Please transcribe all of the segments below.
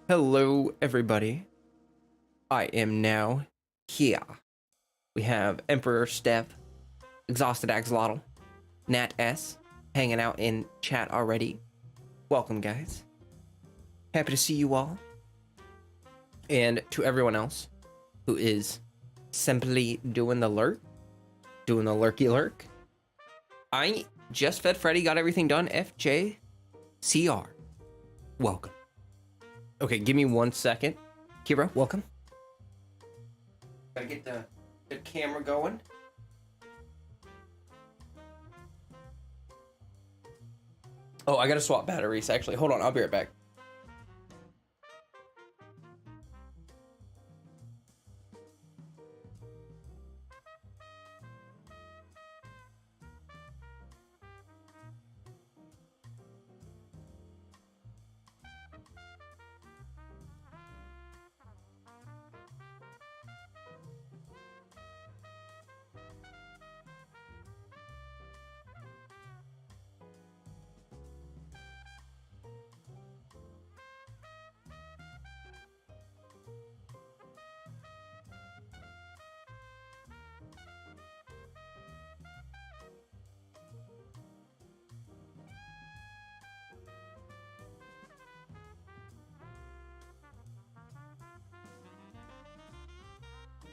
Hello, everybody. I am now here. We have Emperor Steph, Exhausted Axolotl, Nat S, hanging out in chat already. Welcome, guys. Happy to see you all. And to everyone else who is simply doing the lurk, doing the lurky lurk. I just fed Freddy, got everything done. FJCR. Welcome. Okay, give me 1 second. Kira, welcome. Gotta get the camera going. Oh, I gotta swap batteries, actually. Hold on, I'll be right back.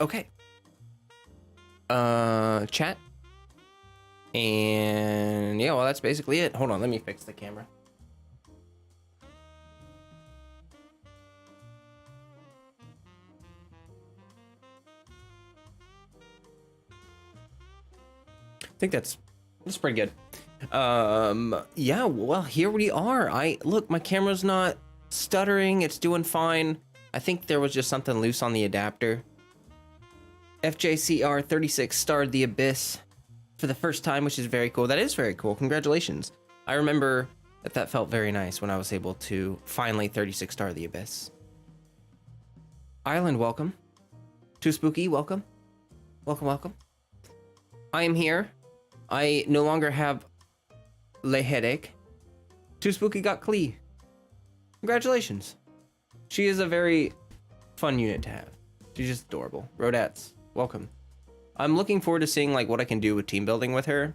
Okay. Chat. And yeah, well, that's basically it. Hold on, let me fix the camera. I think that's pretty good. Yeah, well, here we are. Look, my camera's not stuttering. It's doing fine. I think there was just something loose on the adapter. FJCR 36 starred the Abyss for the first time, which is very cool. That is very cool. Congratulations. I remember that felt very nice when I was able to finally 36 star the Abyss. Island, welcome. Too Spooky, welcome. Welcome, welcome. I am here. I no longer have le headache. Too Spooky got Klee. Congratulations. She is a very fun unit to have. She's just adorable. Rodettes, welcome. I'm looking forward to seeing like what I can do with team building with her,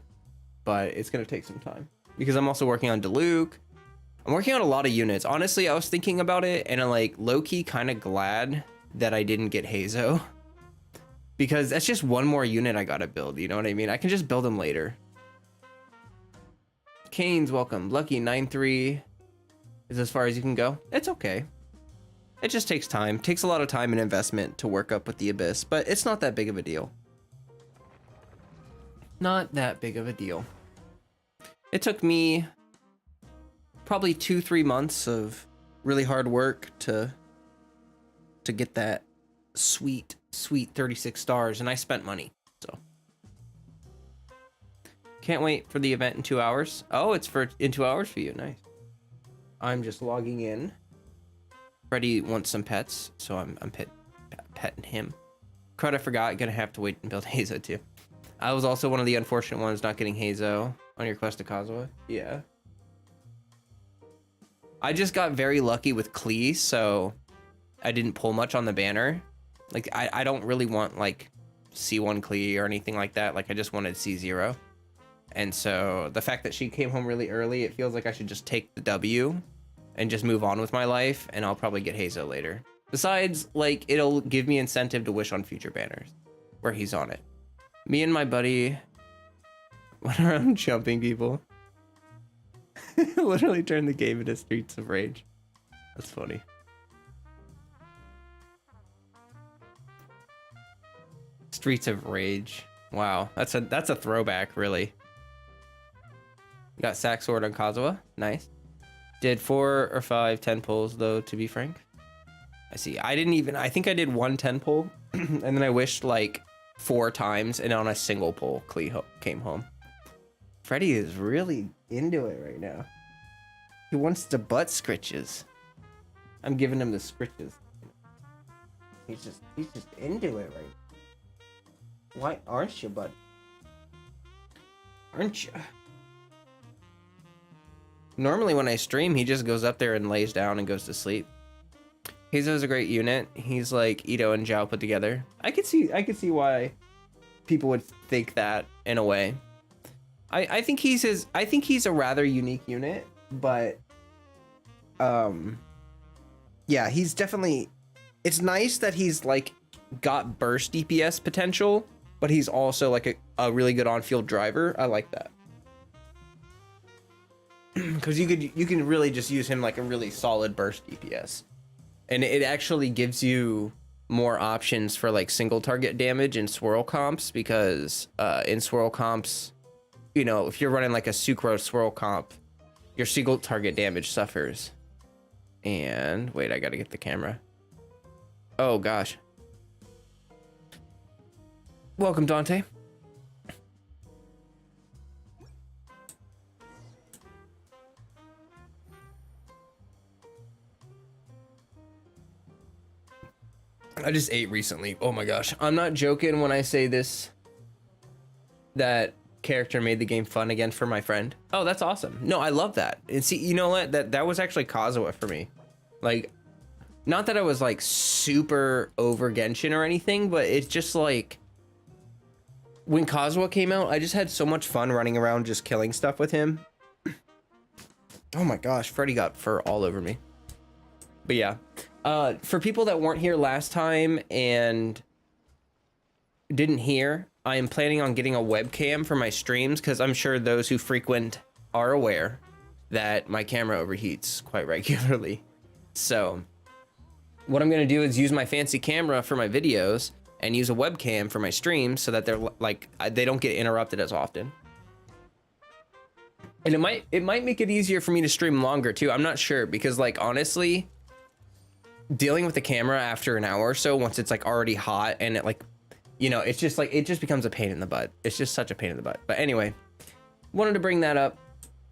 but it's gonna take some time because I'm also working on Diluc. I'm working on a lot of units. Honestly, I was thinking about it and I'm like low-key kind of glad that I didn't get Hazo because that's just one more unit I gotta build. You know what I mean? I can just build them later. Canes, welcome. Lucky 9-3 is as far as you can go. It's okay. It just takes time. Takes a lot of time and investment to work up with the Abyss, but it's not that big of a deal. Not that big of a deal. It took me probably 2-3 months of really hard work to get that sweet 36 stars, and I spent money, so. Can't wait for the event in 2 hours. Oh, it's in 2 hours for you, nice. I'm just logging in. Freddy wants some pets, so I'm petting him. Crud, I forgot, gonna have to wait and build Hazo too. I was also one of the unfortunate ones not getting Hazo on your quest to Kazuha. Yeah. I just got very lucky with Klee, so I didn't pull much on the banner. Like, I don't really want, like, C1 Klee or anything like that. Like, I just wanted C0. And so the fact that she came home really early, it feels like I should just take the W and just move on with my life, and I'll probably get Hazo later. Besides, like, it'll give me incentive to wish on future banners where he's on it. Me and my buddy went around jumping people. Literally turned the game into Streets of Rage. That's funny. Streets of Rage. Wow, that's a throwback, really. Got Sack Sword on Kazuha. Nice. Did 4 or 5 10 pulls though, to be frank. I see. I think I did 1 10 pull, and then I wished like 4 times, and on a single pull, Klee came home. Freddy is really into it right now. He wants the butt scritches. I'm giving him the scritches. He's just into it right now. Why aren't you, bud? Aren't you? Normally when I stream, he just goes up there and lays down and goes to sleep. Heizo's a great unit. He's like Ito and Zhao put together. I could see why people would think that in a way. I think he's a rather unique unit, but yeah, he's definitely, it's nice that he's like got burst DPS potential, but he's also like a really good on-field driver. I like that. Because you can really just use him like a really solid burst DPS. And it actually gives you more options for like single target damage in swirl comps, because in swirl comps, you know, if you're running like a Sucrose swirl comp, your single target damage suffers. And wait, I gotta get the camera. Oh gosh. Welcome, Dante. I just ate recently. Oh my gosh. I'm not joking when I say this. That character made the game fun again for my friend. Oh, that's awesome. No, I love that. And see, you know what? That was actually Kazuha for me. Like, not that I was like super over Genshin or anything, but it's just like when Kazuha came out, I just had so much fun running around just killing stuff with him. Oh my gosh, Freddy got fur all over me. But yeah, for people that weren't here last time and didn't hear, I am planning on getting a webcam for my streams, because I'm sure those who frequent are aware that my camera overheats quite regularly. So what I'm going to do is use my fancy camera for my videos and use a webcam for my streams, so that they're like, they don't get interrupted as often. And it might make it easier for me to stream longer too. I'm not sure, because like honestly, dealing with the camera after an hour or so, once it's like already hot and it like, you know, it's just like, it just becomes a pain in the butt. It's just such a pain in the butt. But anyway, wanted to bring that up.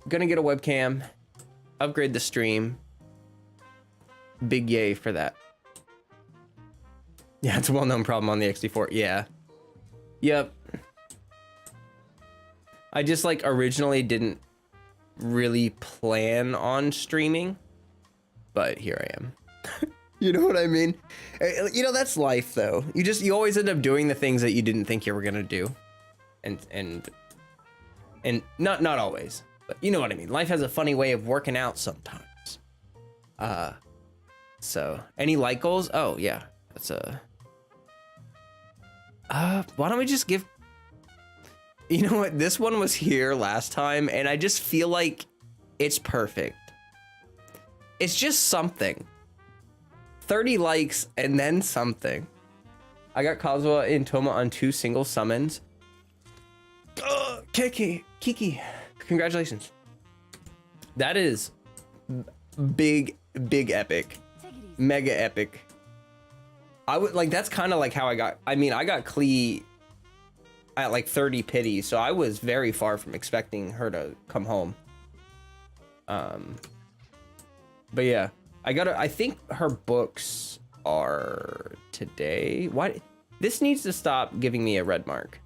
Gonna get a webcam, upgrade the stream. Big yay for that. Yeah, it's a well-known problem on the XD4. Yeah. Yep. I just like originally didn't really plan on streaming, but here I am. You know what I mean? You know, that's life though. You always end up doing the things that you didn't think you were gonna do. And not always, but you know what I mean? Life has a funny way of working out sometimes. So any like goals? Oh yeah, that's why don't we just give, you know what? This one was here last time and I just feel like it's perfect. It's just something. 30 likes and then something. I got Kazuha and Toma on 2 single summons. Kiki, congratulations. That is big epic, mega epic. I would like, that's kind of like how I got Klee at like 30 pity, so I was very far from expecting her to come home. But yeah, I think her books are today. Why? This needs to stop giving me a red mark.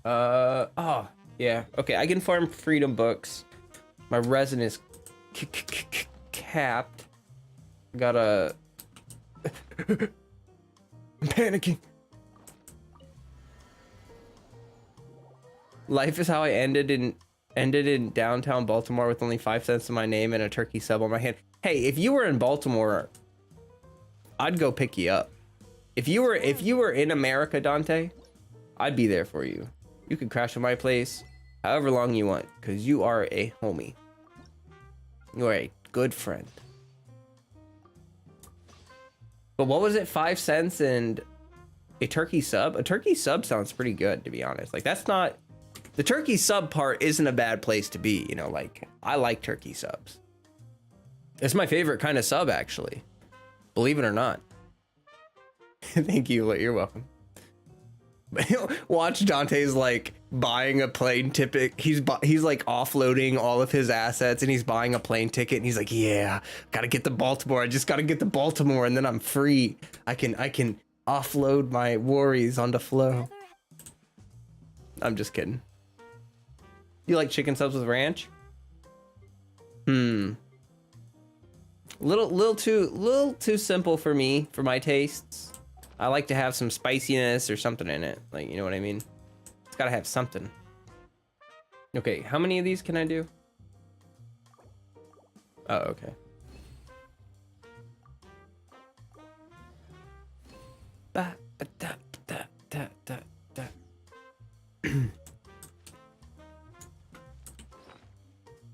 Oh, yeah. Okay, I can farm freedom books. My resin is capped. Gotta... I'm panicking. Life is how I ended in downtown Baltimore with only 5 cents in my name and a turkey sub on my hand. Hey, if you were in Baltimore, I'd go pick you up. If you were in America, Dante, I'd be there for you. You could crash at my place however long you want, because you are a homie. You are a good friend. But what was it? 5 cents and a turkey sub? A turkey sub sounds pretty good, to be honest. Like, that's not... The turkey sub part isn't a bad place to be, you know, like, I like turkey subs. It's my favorite kind of sub, actually. Believe it or not. Thank you, you're welcome. Watch Dante's like buying a plane ticket. He's like offloading all of his assets and he's buying a plane ticket and he's like, yeah, gotta get to Baltimore. I just gotta get to Baltimore and then I'm free. I can offload my worries onto Flow. I'm just kidding. You like chicken subs with ranch? Little too simple for me, for my tastes. I like to have some spiciness or something in it. Like, you know what I mean? It's gotta have something. Okay, how many of these can I do? Oh, okay. Ba, ba, da, da, da, da, da.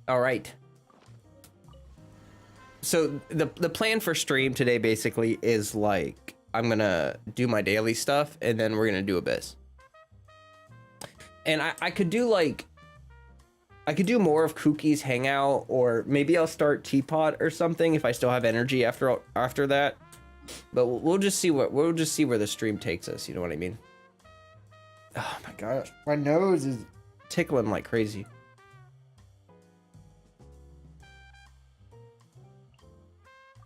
All right. So the plan for stream today basically is like I'm gonna do my daily stuff and then we're gonna do Abyss. And I could do like I could do more of Kookie's Hangout, or maybe I'll start Teapot or something if I still have energy after that. But we'll just see where the stream takes us. You know what I mean? Oh my gosh, my nose is tickling like crazy.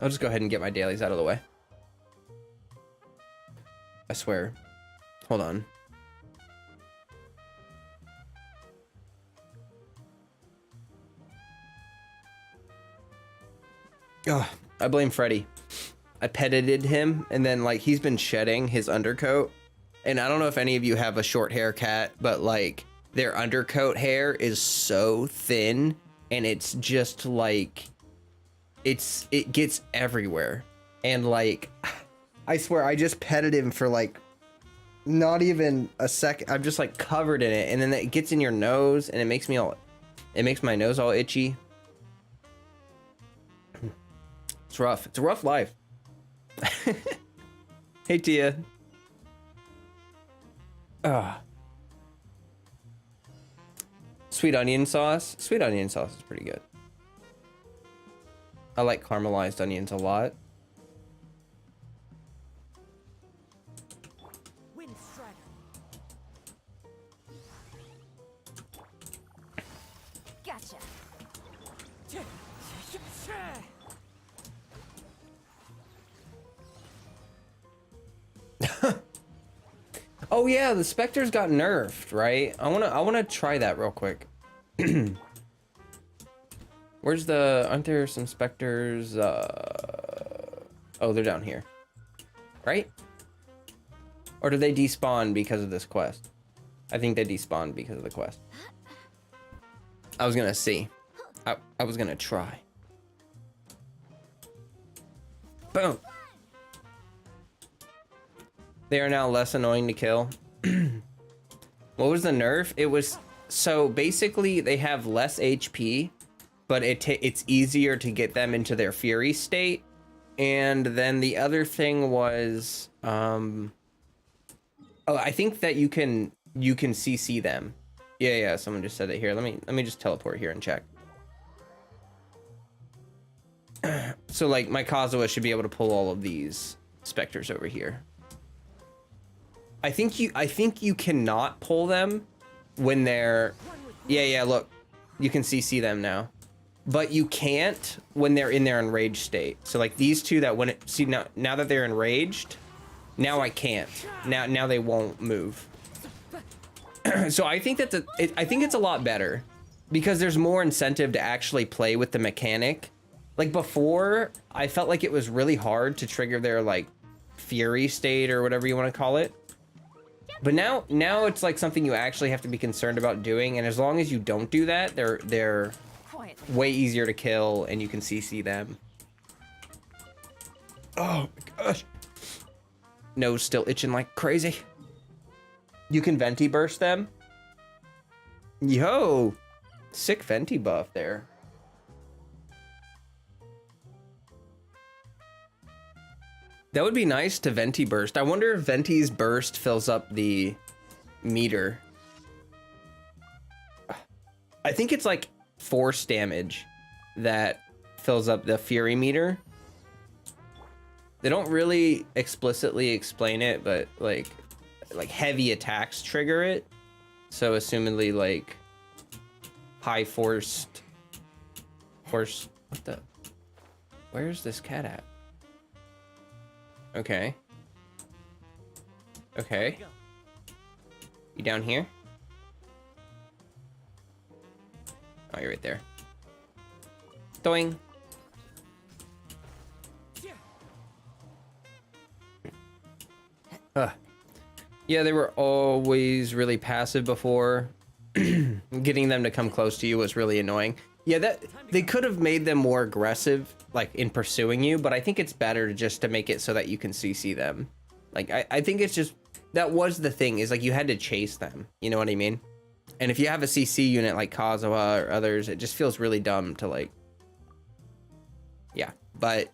I'll just go ahead and get my dailies out of the way. I swear. Hold on. Oh, I blame Freddy. I petted him, and then like he's been shedding his undercoat. And I don't know if any of you have a short hair cat, but like their undercoat hair is so thin, and it's just like it gets everywhere. And like I swear I just petted him for like not even a second. I'm just like covered in it, and then it gets in your nose and it makes my nose all itchy. It's rough. It's a rough life. Hey Tia. Sweet onion sauce. Sweet onion sauce is pretty good. I like caramelized onions a lot. Gotcha. Oh yeah, the Spectres got nerfed, right? I wanna try that real quick. Where's aren't there some Spectres? Oh, they're down here. Right? Or do they despawn because of this quest? I think they despawned because of the quest. I was gonna see. I was gonna try. Boom. They are now less annoying to kill. What was the nerf? It was, so basically they have less HP, but it's easier to get them into their fury state. And then the other thing was, oh, I think that you can CC them. Yeah, someone just said it here. Let me just teleport here and check. So like my Kazuha should be able to pull all of these Spectres over here. I think you cannot pull them when they're, yeah, look, you can CC them now, but you can't when they're in their enraged state. So like these two that when it, see now that they're enraged, now I can't, now they won't move. So I think that I think it's a lot better because there's more incentive to actually play with the mechanic. Like before, I felt like it was really hard to trigger their like fury state or whatever you want to call it. But now it's like something you actually have to be concerned about doing, and as long as you don't do that, they're way easier to kill, and you can CC them. Oh my gosh. Nose still itching like crazy. You can Venti burst them. Yo, sick Venti buff there. That would be nice to Venti burst. I wonder if Venti's burst fills up the meter. I think it's like force damage that fills up the fury meter. They don't really explicitly explain it, but like heavy attacks trigger it. So assumedly like high forced, what the, where's this cat at? Okay. Okay. You down here? Oh, you're right there. Doing. Yeah, they were always really passive before. Getting them to come close to you was really annoying. Yeah, that they could have made them more aggressive, like in pursuing you, but I think it's better just to make it so that you can CC them. Like, I think it's just, that was the thing, is like you had to chase them, you know what I mean? And if you have a CC unit like Kazuha or others, it just feels really dumb to like, yeah, but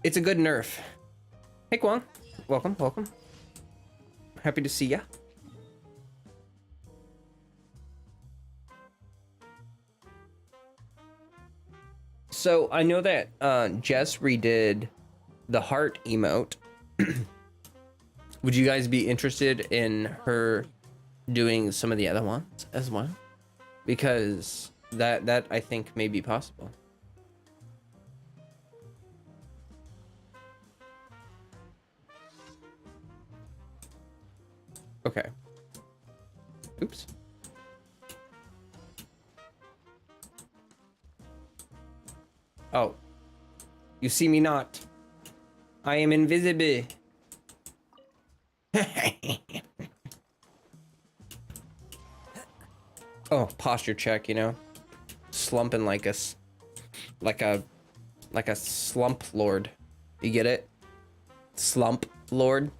it's a good nerf. Hey Kwang, welcome, welcome. Happy to see ya. So I know that Jess redid the heart emote. Would you guys be interested in her doing some of the other ones as well? Because that I think may be possible. Okay. Oops. Oh. You see me not. I am invisible. Oh, posture check, you know. Slumping like a slump lord. You get it? Slump lord.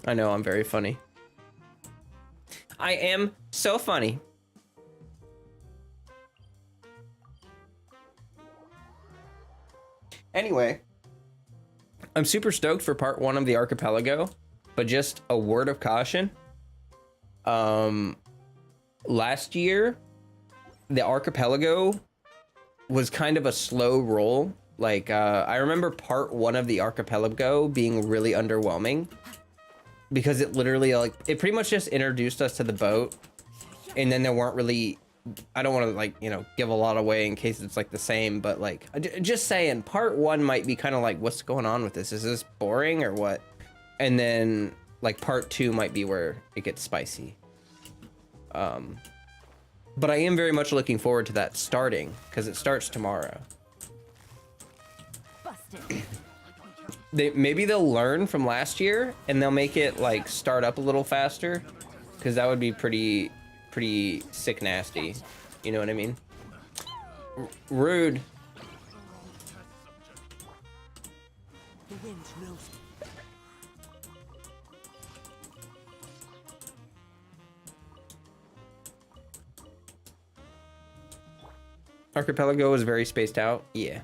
I know, I'm very funny. I am so funny. Anyway, I'm super stoked for part 1 of the archipelago, but just a word of caution. Last year, the archipelago was kind of a slow roll. Like, I remember part 1 of the archipelago being really underwhelming because it literally, like, it pretty much just introduced us to the boat, and then there weren't really, I don't want to, like, you know, give a lot away in case it's like the same, but like, just saying, part 1 might be kind of like, what's going on with this? Is this boring or what? And then like part 2 might be where it gets spicy. But I am very much looking forward to that starting, because it starts tomorrow. Maybe they'll learn from last year and they'll make it like start up a little faster, because that would be pretty sick nasty. You know what I mean? Rude. The wind knows. Archipelago was very spaced out. Yeah.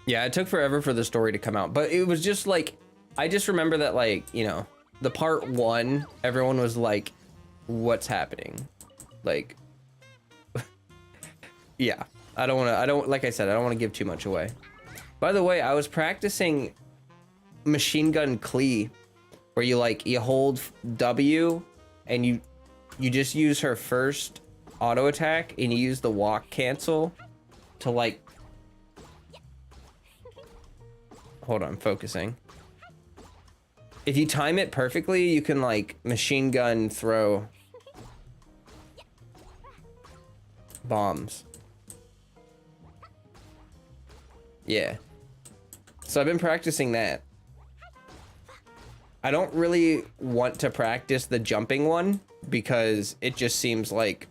Yeah, it took forever for the story to come out, but it was just like, I just remember that, like, you know, the part 1, everyone was like, what's happening? Like, yeah, like I said, I don't want to give too much away. By the way, I was practicing machine gun Klee, where you hold W and you just use her first auto attack and you use the walk cancel to like, hold on, focusing. If you time it perfectly, you can like machine gun throw bombs. Yeah. So I've been practicing that. I don't really want to practice the jumping one because it just seems like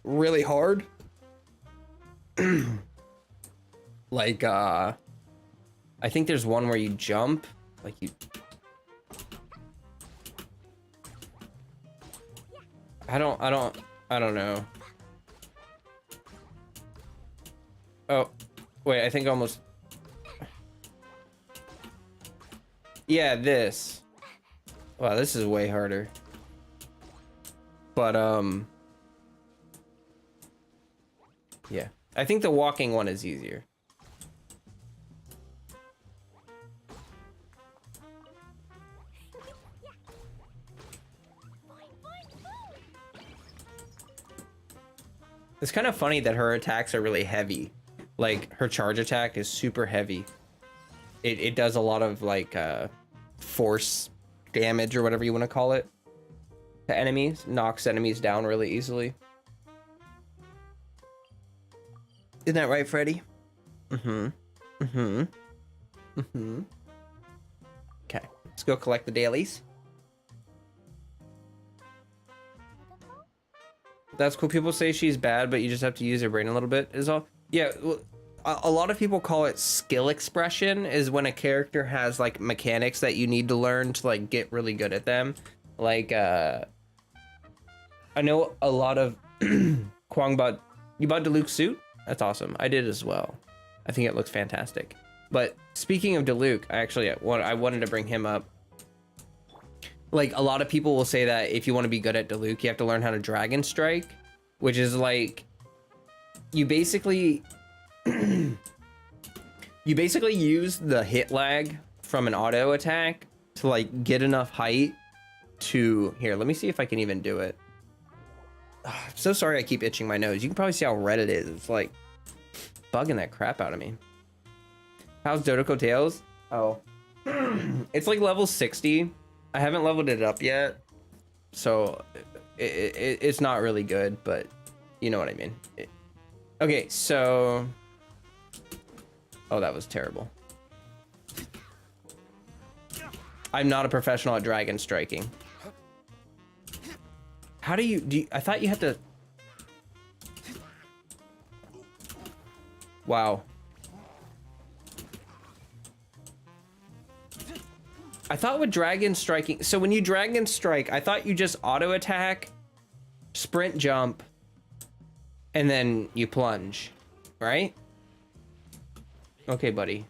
really hard. Like, I think there's one where you jump, like you... I don't know. Oh, wait, I think almost... Yeah, this. Wow, this is way harder. But, yeah. I think the walking one is easier. It's kind of funny that her attacks are really heavy. Like, her charge attack is super heavy. It does a lot of, like, force damage or whatever you want to call it to enemies. Knocks enemies down really easily. Isn't that right, Freddy? Mm-hmm. Mm-hmm. Mm-hmm. Okay, let's go collect the dailies. That's cool. People say she's bad, but you just have to use your brain a little bit, is all. Yeah, well, a lot of people call it skill expression, is when a character has like mechanics that you need to learn to like get really good at them. Like, I know a lot of Kwang bought, you bought Diluc's suit? That's awesome. I did as well. I think it looks fantastic. But speaking of Diluc, I wanted to bring him up. Like, a lot of people will say that if you want to be good at Diluc, you have to learn how to Dragon Strike, which is like, you basically use the hit lag from an auto attack to like get enough height to, here, let me see if I can even do it. I'm so sorry I keep itching my nose. You can probably see how red it is. It's like bugging that crap out of me. How's Dodoko Tails? Oh, it's like level 60. I haven't leveled it up yet, so it's not really good, but you know what I mean. Okay, so, oh, that was terrible. I'm not a professional at dragon striking. How do you, I thought you had to, wow. I thought with dragon striking, so when you dragon strike, I thought you just auto attack, sprint jump, and then you plunge, right? Okay, buddy.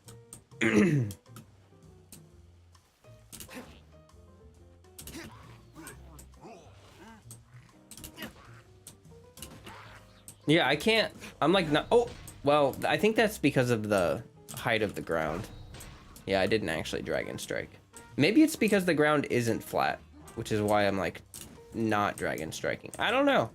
Yeah, I can't, I'm like, not, oh, well, I think that's because of the height of the ground. Yeah, I didn't actually dragon strike. Maybe it's because the ground isn't flat, which is why I'm like not dragon striking. I don't know.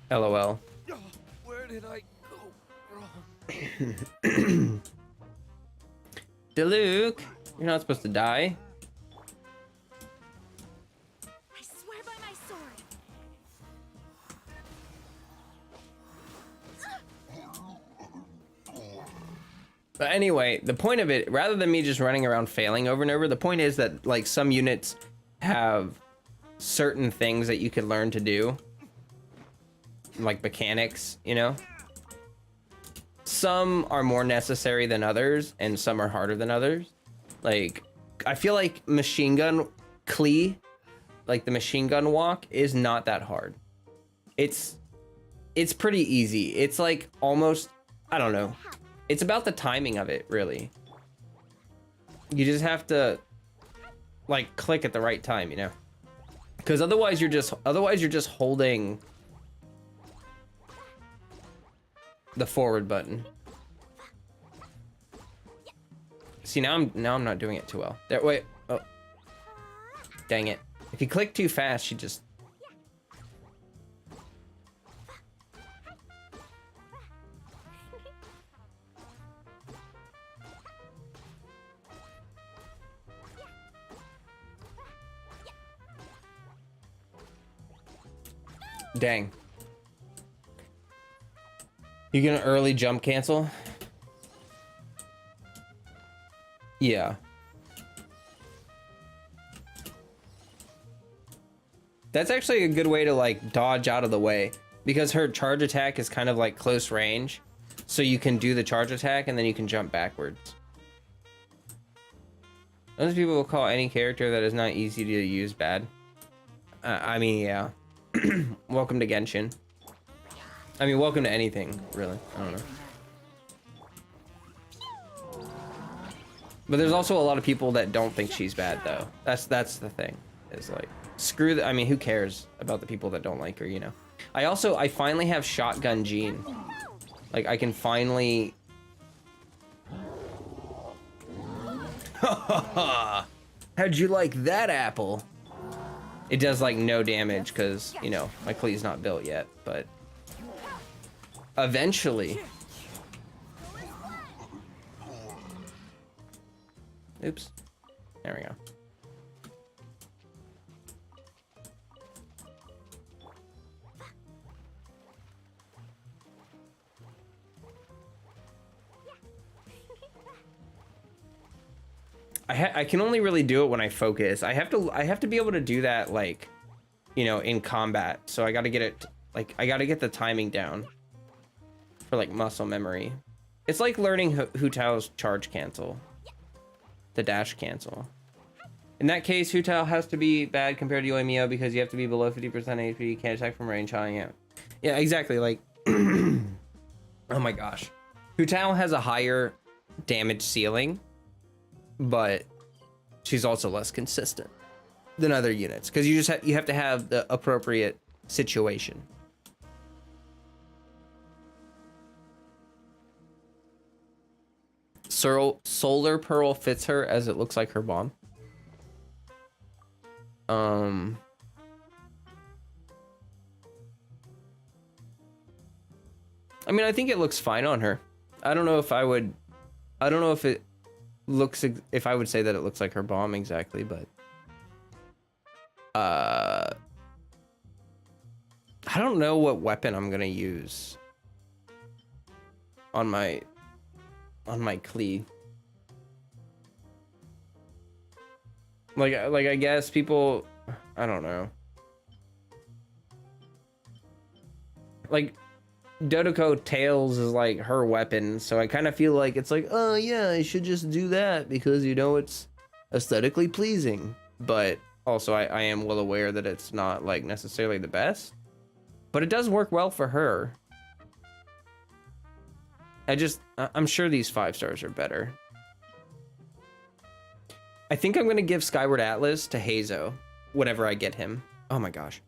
LOL. Where did I go wrong? Diluc, you're not supposed to die. But anyway, the point of it, rather than me just running around failing over and over, the point is that like some units have certain things that you could learn to do, like mechanics, you know? Some are more necessary than others, and some are harder than others. Like, I feel like machine gun Klee, like the machine gun walk, is not that hard. It's pretty easy. It's like almost, I don't know. It's about the timing of it, really. You just have to like click at the right time, you know? Because otherwise you're just holding the forward button. See, now I'm not doing it too well. There, wait. Oh. Dang it. If you click too fast, you just, dang. You gonna early jump cancel? Yeah. That's actually a good way to like dodge out of the way, because her charge attack is kind of like close range. So you can do the charge attack and then you can jump backwards. Most people will call any character that is not easy to use bad. I mean, yeah. Welcome to Genshin. I mean, welcome to anything, really. I don't know. But there's also a lot of people that don't think she's bad, though. That's the thing. Is like, screw the, I mean, who cares about the people that don't like her, you know? I finally have Shotgun Jean. Like, I can finally... How'd you like that apple? It does like no damage because, you know, my Klee's not built yet, but eventually. Oops. There we go. I can only really do it when I focus. I have to be able to do that, like, you know, in combat. So I got to get it, like, I got to get the timing down for, like, muscle memory. It's like learning Hu Tao's charge cancel, the dash cancel. In that case, Hu Tao has to be bad compared to Yoimiya because you have to be below 50% HP. You can't attack from range. Yeah, exactly. Like, oh my gosh, Hu Tao has a higher damage ceiling, but she's also less consistent than other units because you have to have the appropriate situation. Solar Pearl fits her as it looks like her bomb. I mean, I think it looks fine on her. I don't know if I would say that it looks like her bomb exactly, but I don't know what weapon I'm gonna use on my Klee. Like I guess people, I don't know. Like Dodoko Tails is like her weapon, so I kind of feel like it's like, oh yeah, I should just do that because, you know, it's aesthetically pleasing. But also I am well aware that it's not like necessarily the best, but it does work well for her. I'm sure these 5 stars are better. I think I'm gonna give Skyward Atlas to Hazo whenever I get him. Oh my gosh.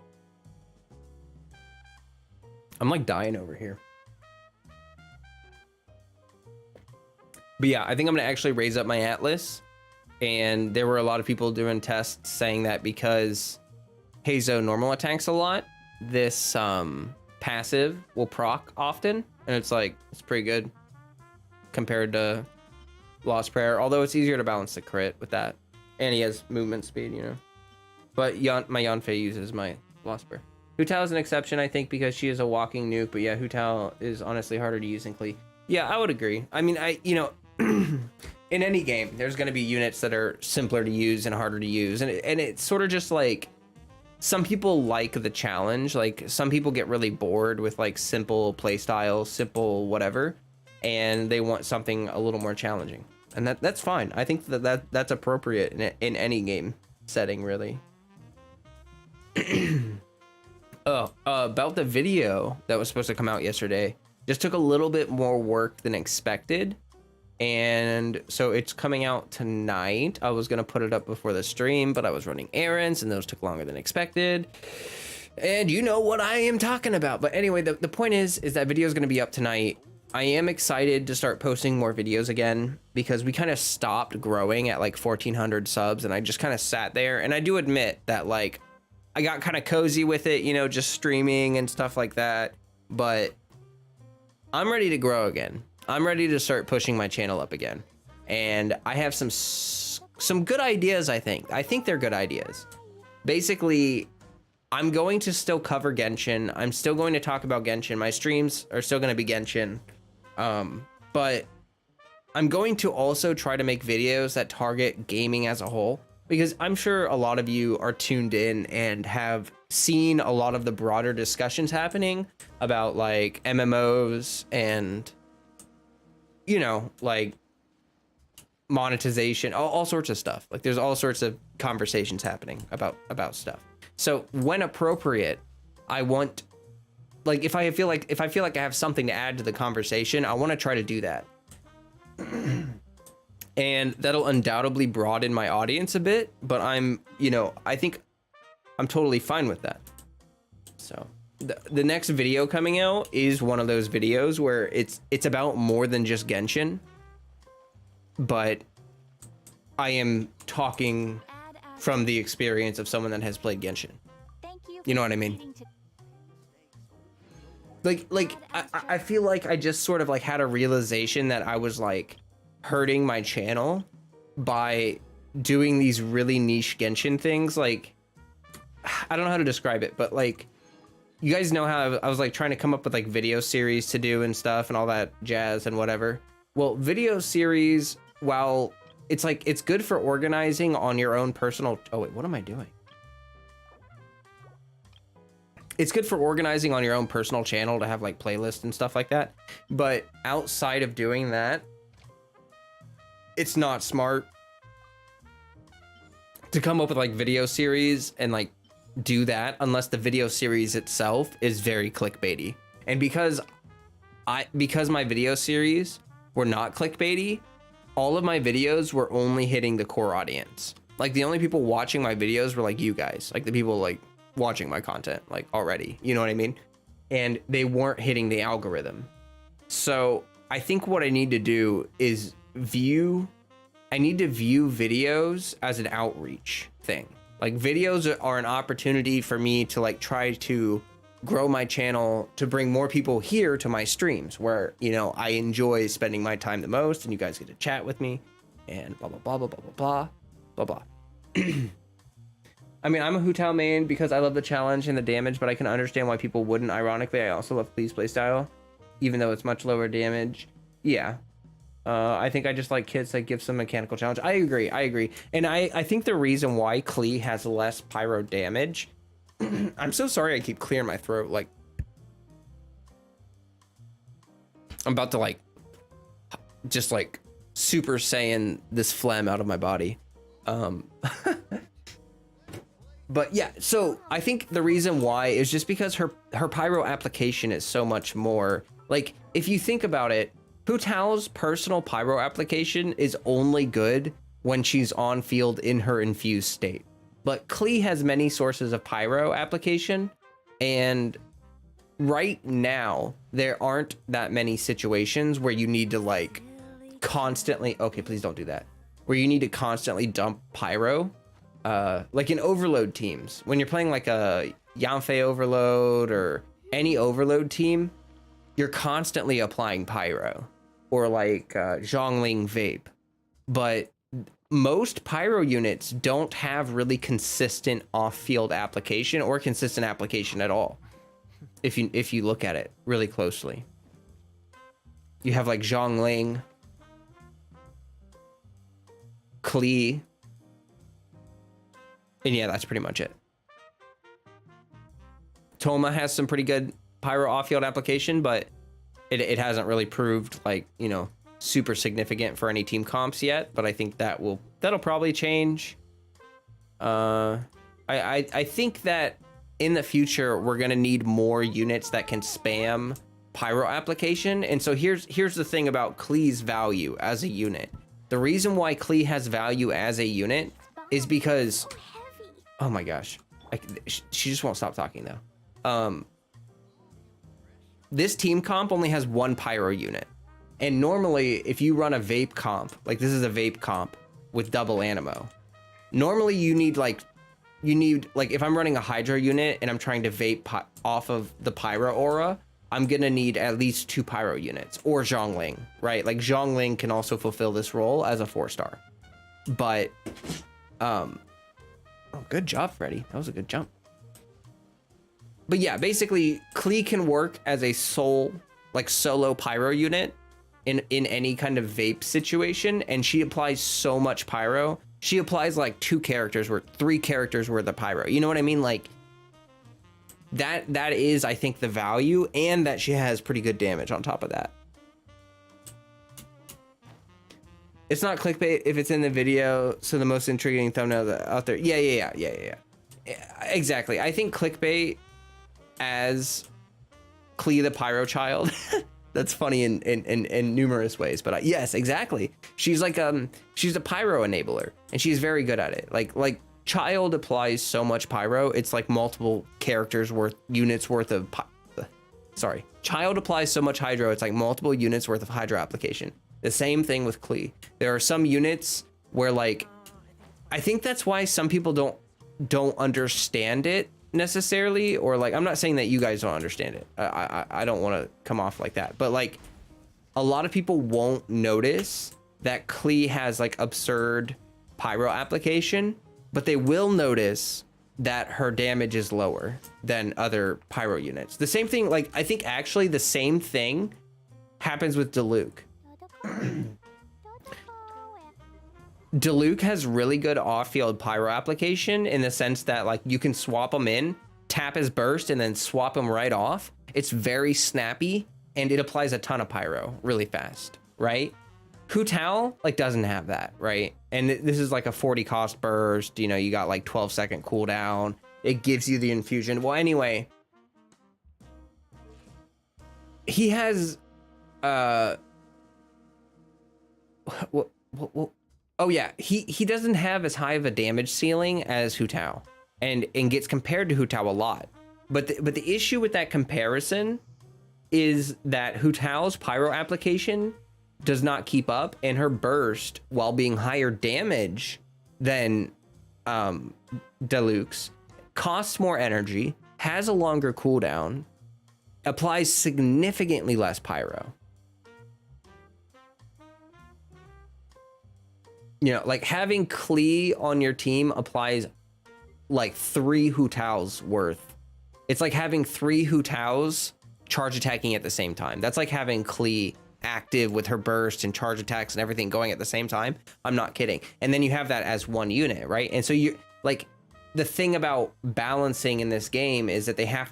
I'm like dying over here. But yeah, I think I'm gonna actually raise up my Atlas. And there were a lot of people doing tests saying that because Hazo normal attacks a lot, this passive will proc often. And it's like, it's pretty good compared to Lost Prayer. Although it's easier to balance the crit with that. And he has movement speed, you know. But my Yanfei uses my Lost Prayer. Hu Tao is an exception, I think, because she is a walking nuke. But yeah, Hu Tao is honestly harder to use in Klee. Yeah, I would agree. I mean, you know, in any game, there's going to be units that are simpler to use and harder to use. And it's sort of just like, some people like the challenge. Like, some people get really bored with like simple play styles, simple whatever. And they want something a little more challenging. And that's fine. I think that's appropriate in any game setting, really. About the video that was supposed to come out yesterday, just took a little bit more work than expected, and so it's coming out tonight. I was gonna put it up before the stream, but I was running errands and those took longer than expected, and you know what I am talking about. But anyway, the point is that video is gonna be up tonight. I am excited to start posting more videos again because we kind of stopped growing at like 1,400 subs, and I just kind of sat there. And I do admit that, like, I got kind of cozy with it, you know, just streaming and stuff like that. But I'm ready to grow again. I'm ready to start pushing my channel up again. And I have some good ideas, I think. I think they're good ideas. Basically, I'm going to still cover Genshin. I'm still going to talk about Genshin. My streams are still going to be Genshin. But I'm going to also try to make videos that target gaming as a whole, because I'm sure a lot of you are tuned in and have seen a lot of the broader discussions happening about like MMOs and, you know, like monetization, all sorts of stuff. Like, there's all sorts of conversations happening about stuff. So when appropriate, I want, like, if I feel like I have something to add to the conversation, I want to try to do that. And that'll undoubtedly broaden my audience a bit, but I think I'm totally fine with that. So the next video coming out is one of those videos where it's about more than just Genshin, but I am talking from the experience of someone that has played Genshin. You know what I mean? Like I feel like I just sort of like had a realization that I was like hurting my channel by doing these really niche Genshin things. Like, I don't know how to describe it, but like, you guys know how I was like trying to come up with like video series to do and stuff and all that jazz and whatever. Well, video series, while it's like, it's good for organizing on your own personal, oh wait, what am I doing? It's good for organizing on your own personal channel to have like playlists and stuff like that. But outside of doing that, it's not smart to come up with like video series and like do that unless the video series itself is very clickbaity. And because my video series were not clickbaity, all of my videos were only hitting the core audience. Like the only people watching my videos were like you guys, like the people like watching my content like already, you know what I mean? And they weren't hitting the algorithm. So I think what I need to do is I need to view videos as an outreach thing. Like videos are an opportunity for me to like try to grow my channel, to bring more people here to my streams where, you know, I enjoy spending my time the most and you guys get to chat with me and blah, blah, blah, blah, blah, blah, blah, blah, blah. I mean, I'm a Hu Tao main because I love the challenge and the damage, but I can understand why people wouldn't. Ironically, I also love Klee's playstyle, even though it's much lower damage. Yeah. I think I just like kits that give some mechanical challenge. I agree. And I think the reason why Klee has less pyro damage, I'm so sorry I keep clearing my throat. Like, I'm about to like, just like Super Saiyan this phlegm out of my body. But yeah, so I think the reason why is just because her pyro application is so much more, like, if you think about it, Hu Tao's personal pyro application is only good when she's on field in her infused state. But Klee has many sources of pyro application, and right now there aren't that many situations where you need to like constantly, okay, please don't do that, where you need to constantly dump pyro. Like in overload teams, when you're playing like a Yanfei overload or any overload team, you're constantly applying pyro, or like Zhongling vape. But most pyro units don't have really consistent off-field application or consistent application at all. If you look at it really closely, you have like Zhongling, Klee, and yeah, that's pretty much it. Toma has some pretty good pyro off-field application, but it hasn't really proved like, you know, super significant for any team comps yet. But I think that'll probably change. I think that in the future we're gonna need more units that can spam pyro application. And so here's the thing about Klee's value as a unit. The reason why Klee has value as a unit is because, oh my gosh, she just won't stop talking though. This team comp only has one pyro unit. And normally if you run a vape comp, like this is a vape comp with double animo, normally you need like, if I'm running a hydro unit and I'm trying to vape off of the pyro aura, I'm gonna need at least 2 pyro units, or Zhongling, right? Like Zhongling can also fulfill this role as a 4-star. But, oh, good job, Freddy. That was a good jump. But yeah, basically, Klee can work as a solo pyro unit in any kind of vape situation, and she applies so much pyro. She applies like 3 characters worth of pyro. You know what I mean? Like, that is, I think, the value, and that she has pretty good damage on top of that. It's not clickbait if it's in the video, so the most intriguing thumbnail out there. Yeah. Exactly. I think clickbait as Klee the Pyro Child. That's funny in numerous ways, but yes, exactly. She's like she's a pyro enabler, and she's very good at it. Like Child applies so much pyro, it's like multiple units worth of Child applies so much hydro, it's like multiple units worth of hydro application. The same thing with Klee. There are some units where, like, I think that's why some people don't understand it necessarily, or like, I'm not saying that you guys don't understand it. I don't want to come off like that, but like, a lot of people won't notice that Klee has like absurd pyro application, but they will notice that her damage is lower than other pyro units. The same thing, like I think actually the same thing happens with Diluc. Diluc has really good off-field pyro application in the sense that like you can swap them in, tap his burst, and then swap him right off. It's very snappy and it applies a ton of pyro really fast, right? Hu Tao like doesn't have that, right? And this is like a 40 cost burst, you know, you got like 12-second cooldown. It gives you the infusion. Well, anyway, he has oh yeah, he doesn't have as high of a damage ceiling as Hu Tao and gets compared to Hu Tao a lot. But the issue with that comparison is that Hu Tao's pyro application does not keep up, and her burst, while being higher damage than Diluc's, costs more energy, has a longer cooldown, applies significantly less pyro. You know, like having Klee on your team applies like 3 Hu Tao's worth. It's like having 3 Hu Tao's charge attacking at the same time. That's like having Klee active with her burst and charge attacks and everything going at the same time. I'm not kidding. And then you have that as one unit, right? And so you like the thing about balancing in this game is that they have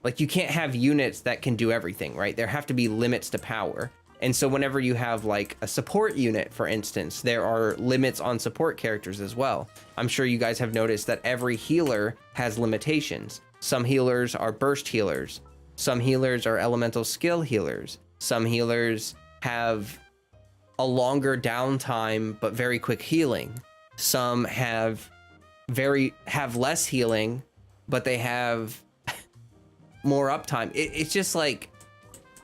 like you can't have units that can do everything, right? There have to be limits to power. And so whenever you have like a support unit, for instance, there are limits on support characters as well. I'm sure you guys have noticed that every healer has limitations. Some healers are burst healers. Some healers are elemental skill healers. Some healers have a longer downtime, but very quick healing. Some have less healing, but they have more uptime. It's just like,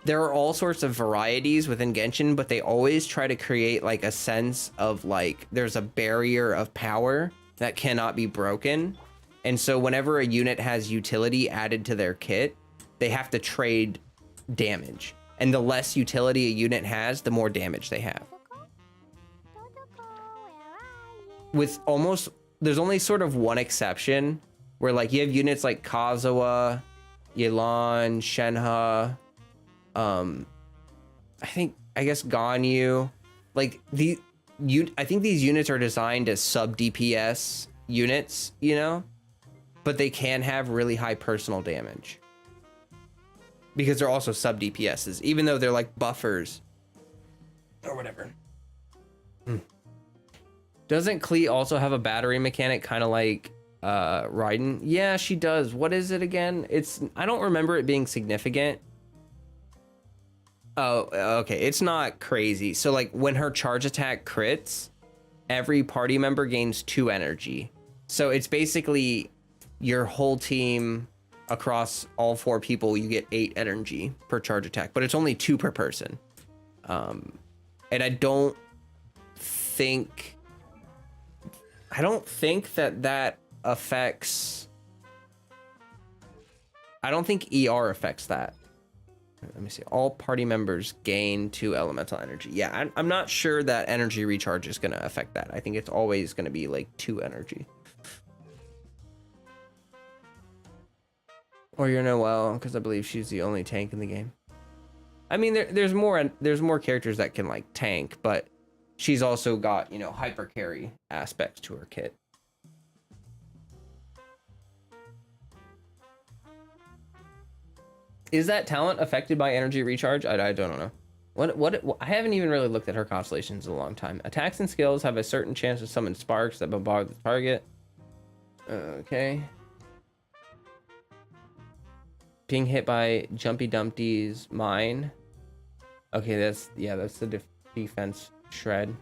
there are all sorts of varieties within Genshin, but they always try to create like a sense of like, there's a barrier of power that cannot be broken. And so whenever a unit has utility added to their kit, they have to trade damage. And the less utility a unit has, the more damage they have. With almost, there's only sort of one exception where like you have units like Kazuha, Yelan, Shenhe, I guess Ganyu, like I think these units are designed as sub DPS units, you know, but they can have really high personal damage because they're also sub DPSs, even though they're like buffers or whatever. Doesn't Klee also have a battery mechanic kind of like Raiden? Yeah, she does. What is it again? I don't remember it being significant. Oh, okay. It's not crazy. So like when her charge attack crits, every party member gains 2 energy. So it's basically your whole team across all 4 people, you get 8 energy per charge attack, but it's only 2 per person. And I don't think that affects, I don't think ER affects that. Let me see. All party members gain 2 elemental energy. Yeah, I'm not sure that energy recharge is going to affect that. I think it's always going to be like 2 energy. Or you're Noelle, because I believe she's the only tank in the game. I mean, there's more characters that can like tank, but she's also got, you know, hyper carry aspects to her kit. Is that talent affected by energy recharge? I don't know. What I haven't even really looked at her constellations in a long time. Attacks and skills have a certain chance to summon sparks that bombard the target. Okay. Being hit by Jumpy Dumpty's mine. Okay, that's the defense shred.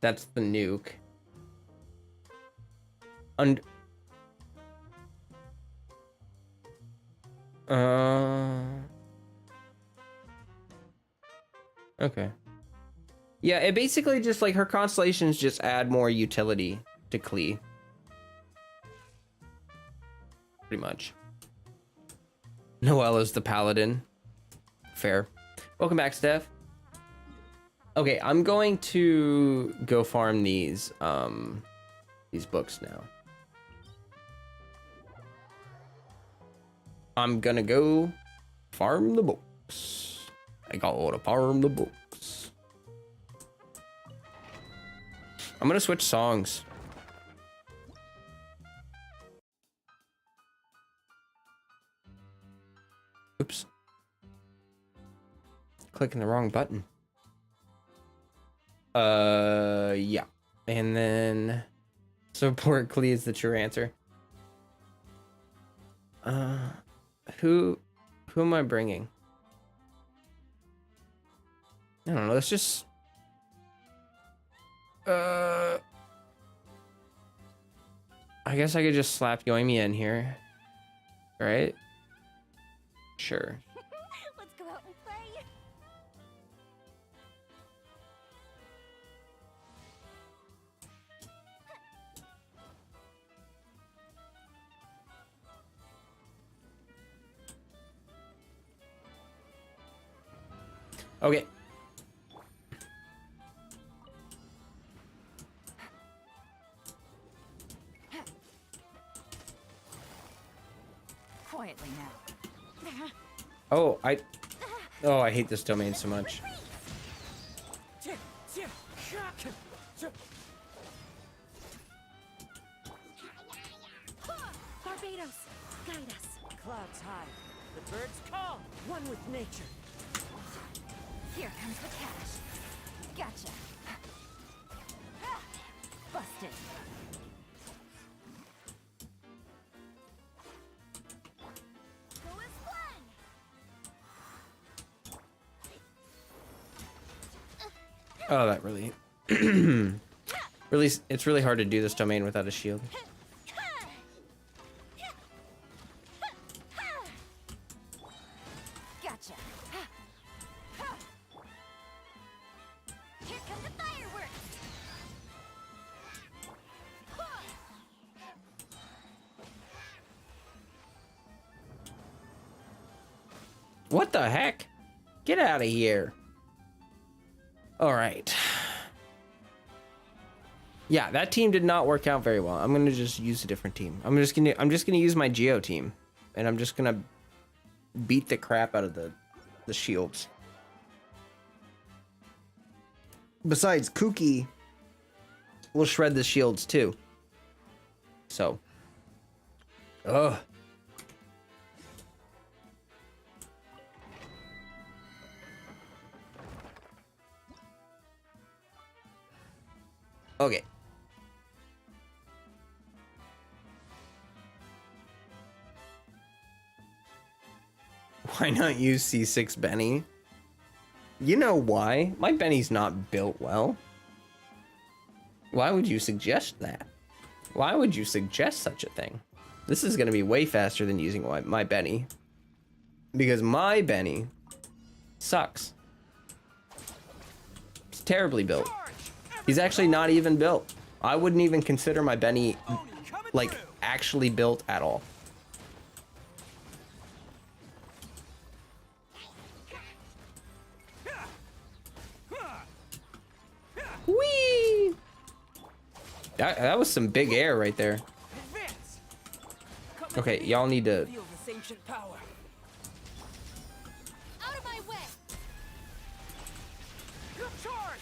That's the nuke. Okay. Yeah, it basically just like her constellations just add more utility to Klee. Pretty much. Noelle is the paladin. Fair. Welcome back, Steph. Okay, I'm going to go farm these books now. I'm gonna go farm the books. I gotta farm the books. I'm gonna switch songs. Oops. Clicking the wrong button. Yeah. And then support Klee is the true answer. Who am I bringing? I don't know. Let's just I guess I could just slap Yoimiya in here. Right? Sure. Let's go out and play. Okay. Quietly now. Oh, I hate this domain so much. Barbados, guide us. Clouds high, the birds call, one with nature. Here comes the cash. Gotcha. Busted. Go as planned. Oh, that really it's really hard to do this domain without a shield. Gotcha. Here come the fireworks. What the heck? Get out of here. All right. Yeah, that team did not work out very well. I'm gonna just use a different team. I'm just gonna use my Geo team, and I'm just gonna beat the crap out of the shields. Besides, Kuki will shred the shields too. So, ugh. Okay. Why not use C6 Benny? You know why? My Benny's not built well. Why would you suggest that? Why would you suggest such a thing? This is going to be way faster than using my Benny. Because my Benny sucks. It's terribly built. He's actually not even built. I wouldn't even consider my Benny, like, actually built at all. Whee! That was some big air right there. Okay, y'all need to... Feel this ancient power. Out of my way. Good charge.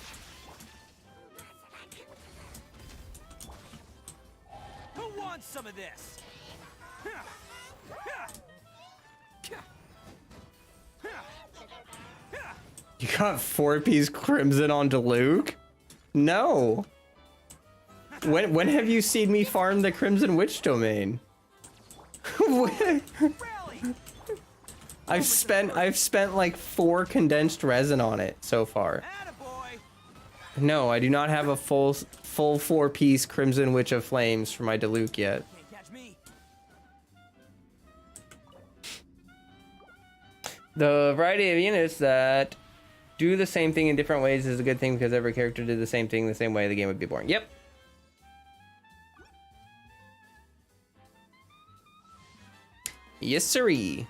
Who wants some of this? You got 4-piece Crimson onto Luke? No. When have you seen me farm the Crimson Witch domain? I've spent like 4 condensed resin on it so far. Attaboy. No, I do not have a full 4-piece Crimson Witch of Flames for my Diluc yet. Can't catch me. The variety of units that do the same thing in different ways is a good thing because every character did the same thing the same way, the game would be boring. Yep. Yes, sirree.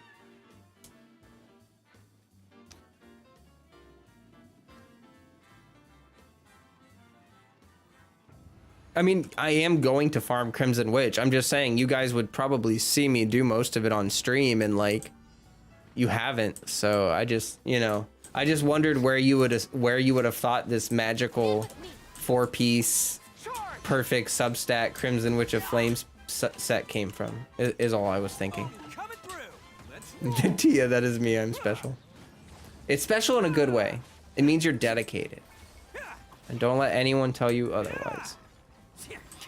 I mean, I am going to farm Crimson Witch. I'm just saying you guys would probably see me do most of it on stream, and like you haven't. So I just, you know, I just wondered where you would have thought this magical 4-piece perfect substat Crimson Witch of Flames set came from. Is all I was thinking. Coming through. Let's roll. Tia, that is me. I'm special. It's special in a good way. It means you're dedicated. And don't let anyone tell you otherwise.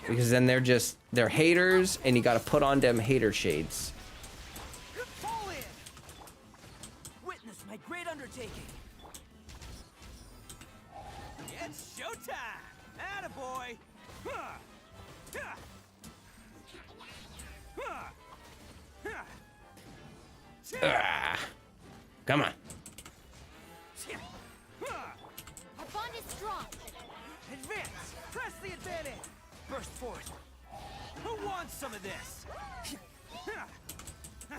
Because then they're haters, and you gotta put on them hater shades. Fall in. Witness my great undertaking. It's showtime. Attaboy. Huh. Huh. Huh. Huh. Ah, come on. Our bond is strong. Advance! Press the advantage! Burst forth! Who wants some of this? Bam!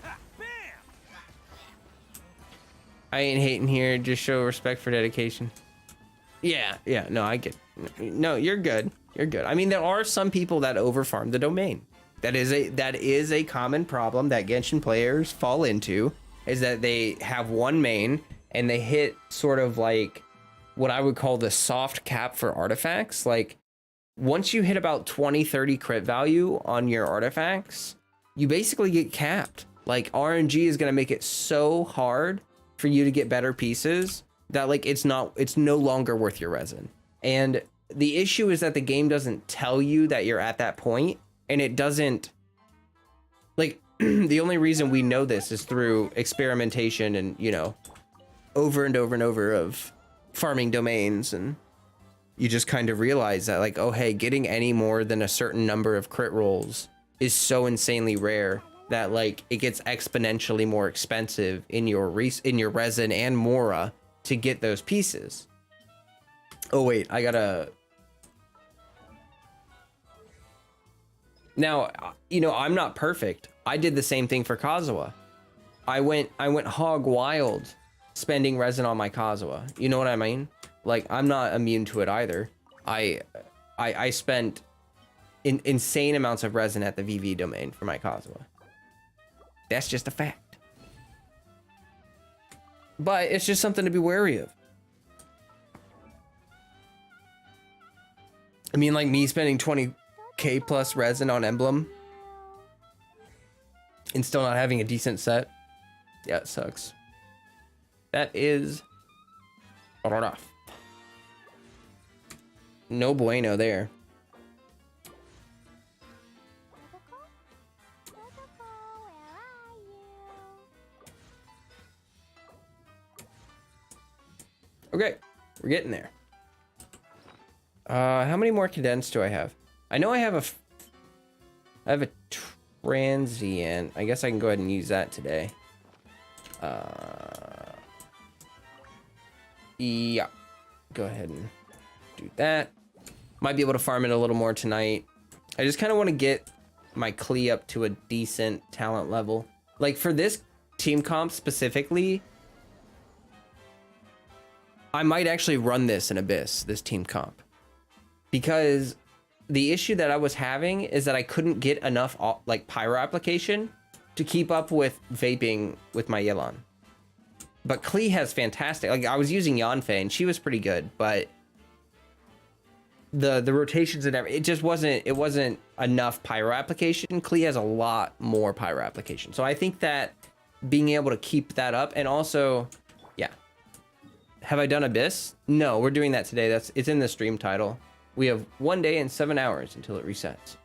I ain't hating here. Just show respect for dedication. Yeah, no, I get. No, you're good. You're good. I mean, there are some people that overfarm the domain. That is a common problem that Genshin players fall into, is that they have one main and they hit sort of like what I would call the soft cap for artifacts. Like once you hit about 20-30 crit value on your artifacts, you basically get capped. Like RNG is going to make it so hard for you to get better pieces that like it's no longer worth your resin. And the issue is that the game doesn't tell you that you're at that point, and it doesn't, like, the only reason we know this is through experimentation and, you know, over and over and over of farming domains, and you just kind of realize that like, oh hey, getting any more than a certain number of crit rolls is so insanely rare that like it gets exponentially more expensive in your resin and mora to get those pieces. Oh wait, I gotta. Now, you know, I'm not perfect. I did the same thing for Kazuha. I went hog wild spending resin on my Kazuha. You know what I mean? Like, I'm not immune to it either. I spent insane amounts of resin at the VV domain for my Kazuha. That's just a fact. But it's just something to be wary of. I mean, like me spending 20k plus resin on Emblem and still not having a decent set. Yeah, it sucks. That is rough. No bueno there. Okay, we're getting there. How many more condensed do I have? I know I have a transient. I guess I can go ahead and use that today. Yeah, go ahead and do that. Might be able to farm it a little more tonight. I just kind of want to get my Klee up to a decent talent level. Like for this team comp specifically, I might actually run this in Abyss, this team comp. Because the issue that I was having is that I couldn't get enough like pyro application to keep up with vaping with my Yelan. But Klee has fantastic, like I was using Yanfei and she was pretty good, but the rotations and everything, it wasn't enough pyro application. Klee has a lot more pyro application. So I think that being able to keep that up, and also, yeah. Have I done Abyss? No, we're doing that today. It's in the stream title. We have 1 day and 7 hours until it resets.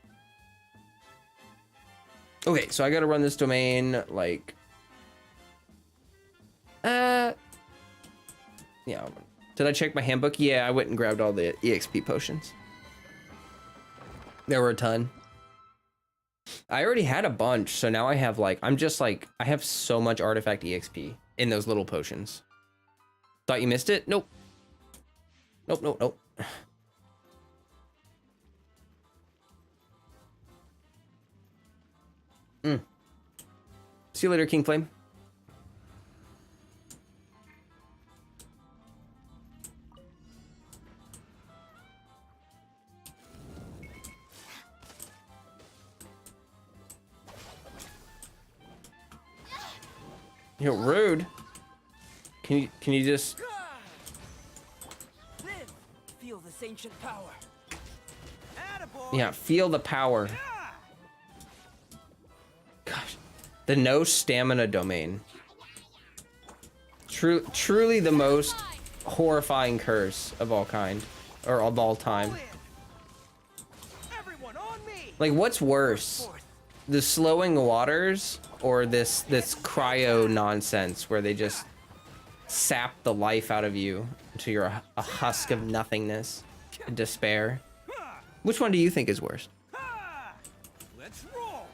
Okay, so I gotta run this domain like, yeah. Did I check my handbook? Yeah, I went and grabbed all the EXP potions. There were a ton. I already had a bunch, so now I have like, I have so much artifact EXP in those little potions. Thought you missed it? Nope. Nope. See you later, King Flame. You're rude. Can you just... Live. Feel this ancient power. Attaboy. Yeah, feel the power. Gosh. The no stamina domain. Truly the most horrifying curse of all kind. Or of all time. Everyone on me. Like, what's worse? The slowing waters or this cryo nonsense where they just sap the life out of you until you're a husk of nothingness and despair? Which one do you think is worse? Let's roll.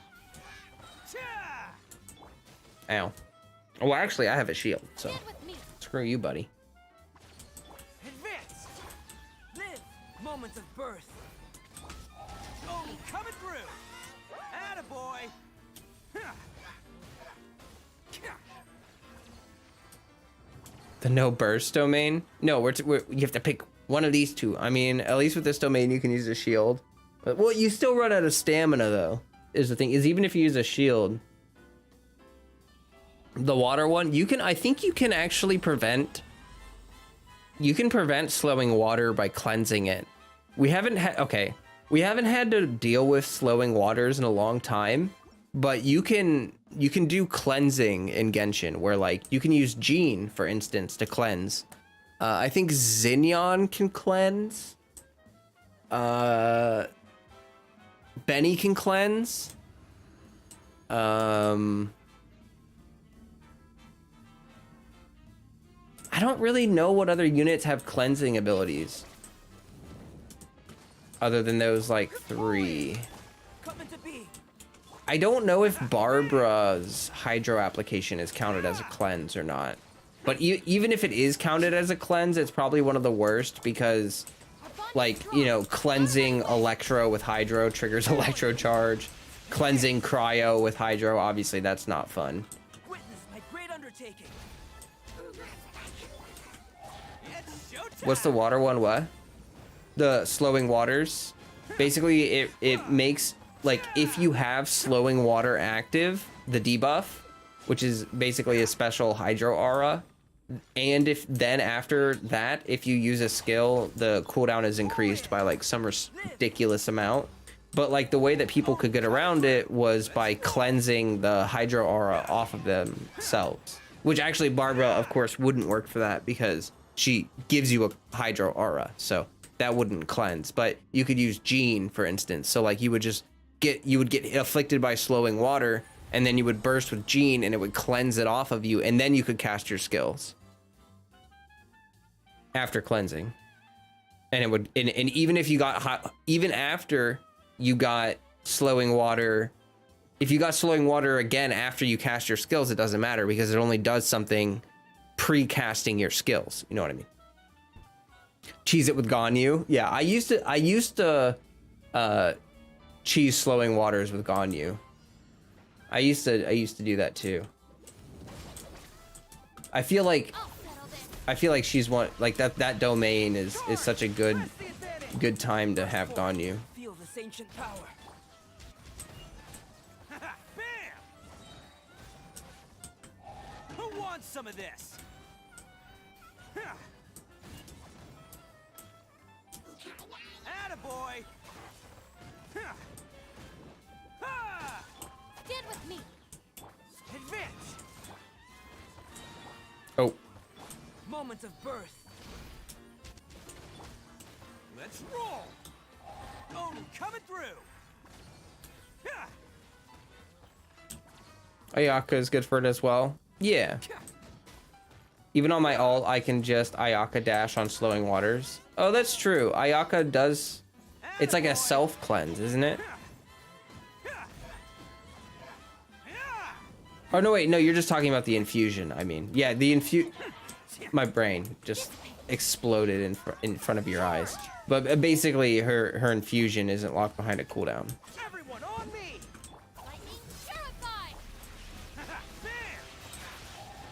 Ow. Well, actually, I have a shield, so Stand with me. screw you, buddy. Advance. Live. Moments of birth. Oh, coming through. Attaboy. The no burst domain? No, you have to pick one of these two. I mean, at least with this domain, you can use a shield. But, well, you still run out of stamina, though, is the thing. Is even if you use a shield, the water one, I think you can actually prevent slowing water by cleansing it. We haven't had to deal with slowing waters in a long time, but you can do cleansing in Genshin, where like you can use Gene, for instance, to cleanse. I think Xinyan can cleanse. Benny can cleanse. I don't really know what other units have cleansing abilities. Other than those, like, 3. Coming to be. I don't know if Barbara's Hydro application is counted as a cleanse or not. But even if it is counted as a cleanse, it's probably one of the worst because, like, you know, cleansing Electro with Hydro triggers Electro Charge. Cleansing Cryo with Hydro, obviously that's not fun. Witness my great undertaking. It's showtime. What's the water one? What? The slowing waters. Basically, it makes, like, if you have slowing water active, the debuff, which is basically a special Hydro aura, and if then after that, if you use a skill, the cooldown is increased by like some ridiculous amount. But like the way that people could get around it was by cleansing the Hydro aura off of themselves. Which actually Barbara, of course, wouldn't work for that because she gives you a Hydro aura, so that wouldn't cleanse. But you could use Gene, for instance. So like you would get afflicted by slowing water, and then you would burst with Gene, and it would cleanse it off of you, and then you could cast your skills after cleansing. And it would, and even if you got even after you got slowing water, if you got slowing water again after you cast your skills, it doesn't matter because it only does something pre-casting your skills. You know what I mean? Cheese it with Ganyu. Yeah, I used to cheese slowing waters with Ganyu. I used to do that too. I feel like she's one, like that domain is such a good time to have Ganyu. Feel this ancient power. Bam! Who wants some of this? Attaboy! Stand with me. Advance! Oh, Moments of birth. Let's roll! Oh, coming through! Ayaka is good for it as well. Yeah. Even on my ult, I can just Ayaka dash on slowing waters. Oh, that's true. Ayaka does... It's like a self-cleanse, isn't it? Oh, no, wait. No, you're just talking about the infusion. I mean, yeah, the my brain just exploded in front of your eyes. But basically, her infusion isn't locked behind a cooldown. Everyone on me! Lightning terrified. Bam!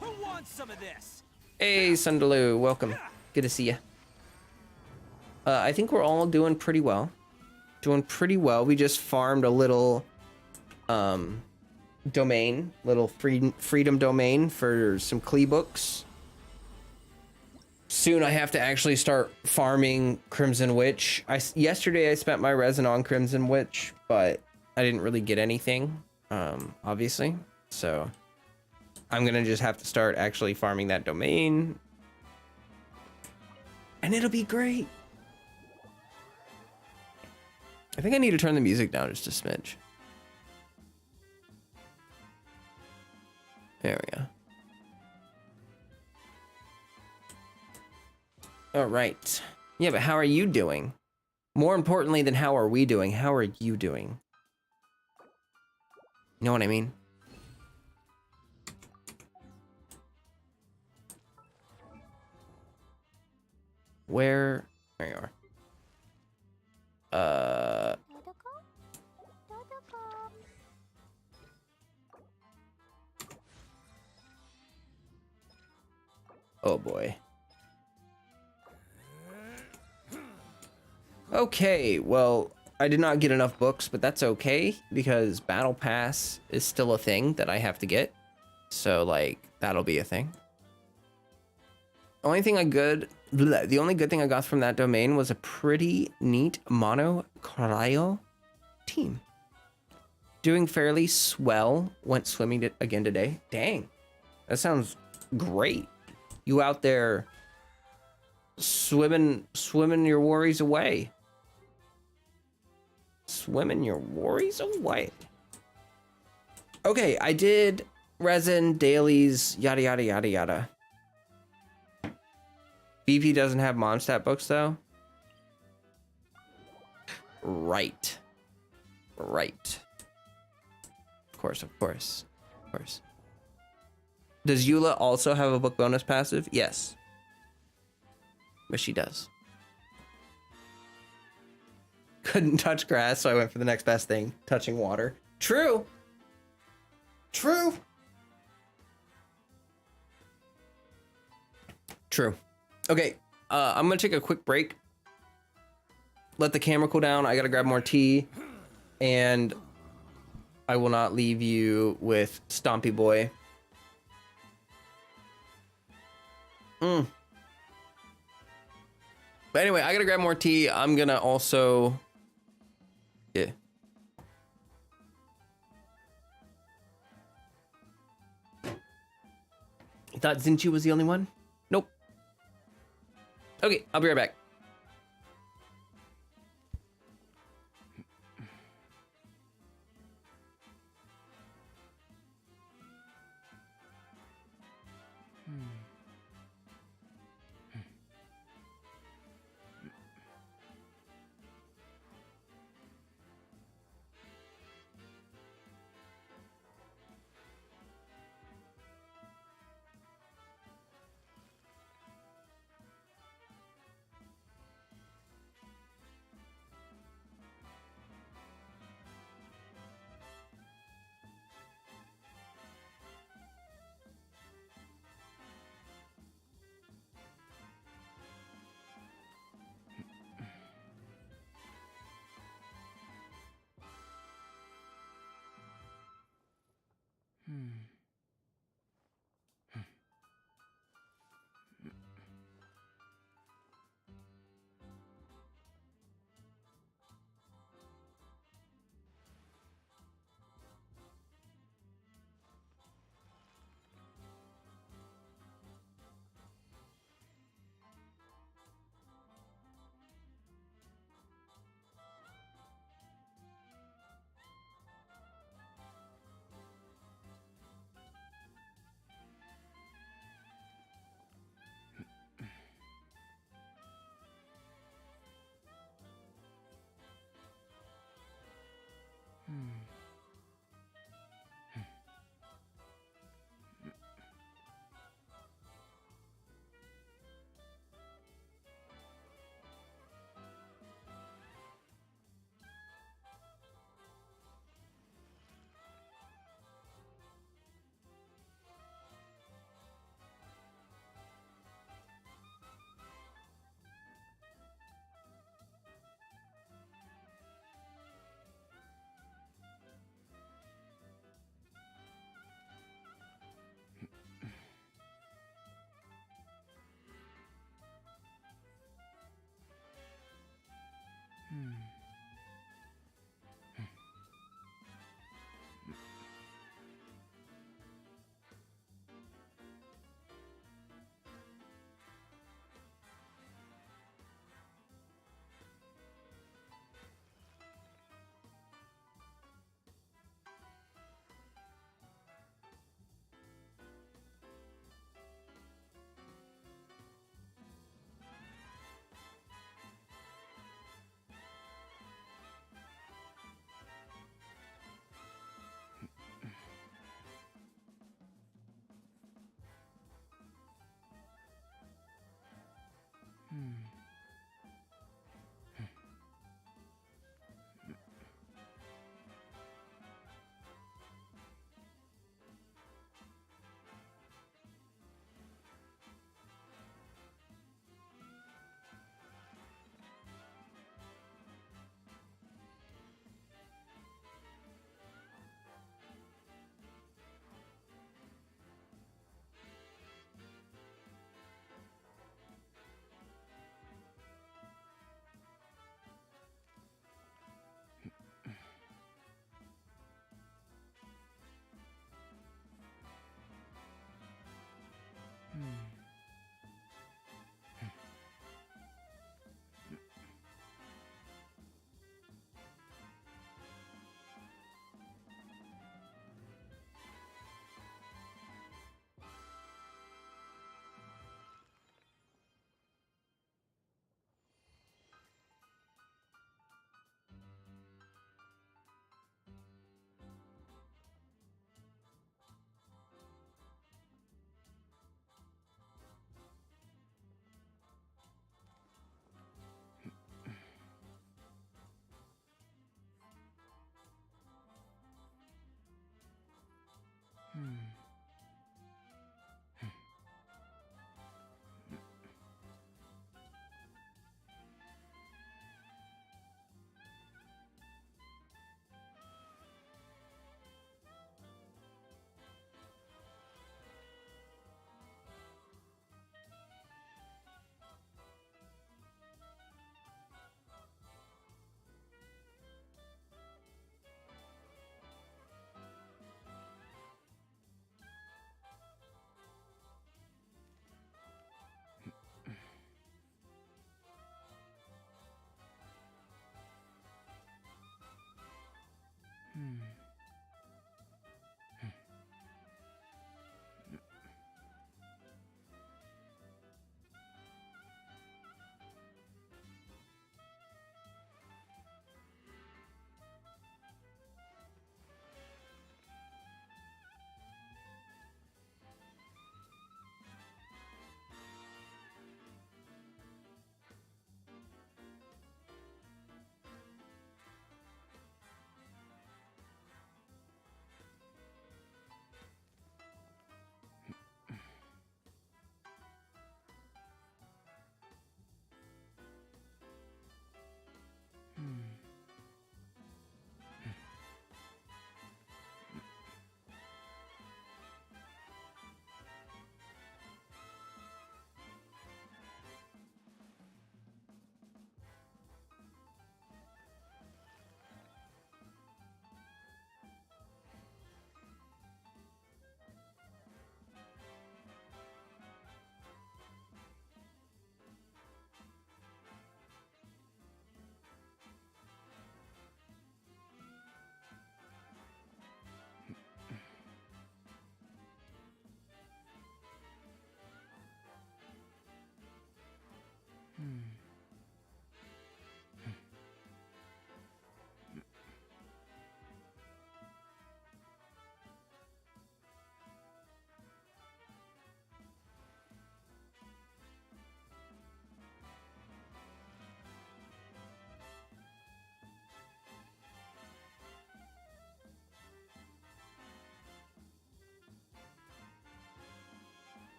Who wants some of this? Hey, Sundaloo, welcome. Good to see you. I think we're all doing pretty well. We just farmed a little domain, little freedom domain for some Klee books. Soon I have to actually start farming Crimson Witch. Yesterday I spent my resin on Crimson Witch, but I didn't really get anything, obviously. So I'm gonna just have to start actually farming that domain. And it'll be great. I think I need to turn the music down just a smidge. There we go. All right. Yeah, but how are you doing? More importantly than how are we doing, how are you doing? You know what I mean? Where? There you are. Oh boy. Okay, well, I did not get enough books, but that's okay because Battle Pass is still a thing that I have to get. So like, that'll be a thing. The only good thing I got from that domain was a pretty neat mono cryo team. Doing fairly swell. Went swimming again today. Dang, that sounds great. You out there swimming your worries away. Swimming your worries away. Okay, I did resin dailies, yada yada yada yada. BP doesn't have Mondstadt books though. Right. Right. Of course, of course, of course. Does Eula also have a book bonus passive? Yes. But she does. Couldn't touch grass, so I went for the next best thing, touching water. True. True. True. Okay, I'm gonna take a quick break. Let the camera cool down. I gotta grab more tea. And I will not leave you with Stompy Boy. But anyway, I gotta grab more tea. I'm gonna also... Yeah. I thought Zinchu was the only one? Nope. Okay, I'll be right back.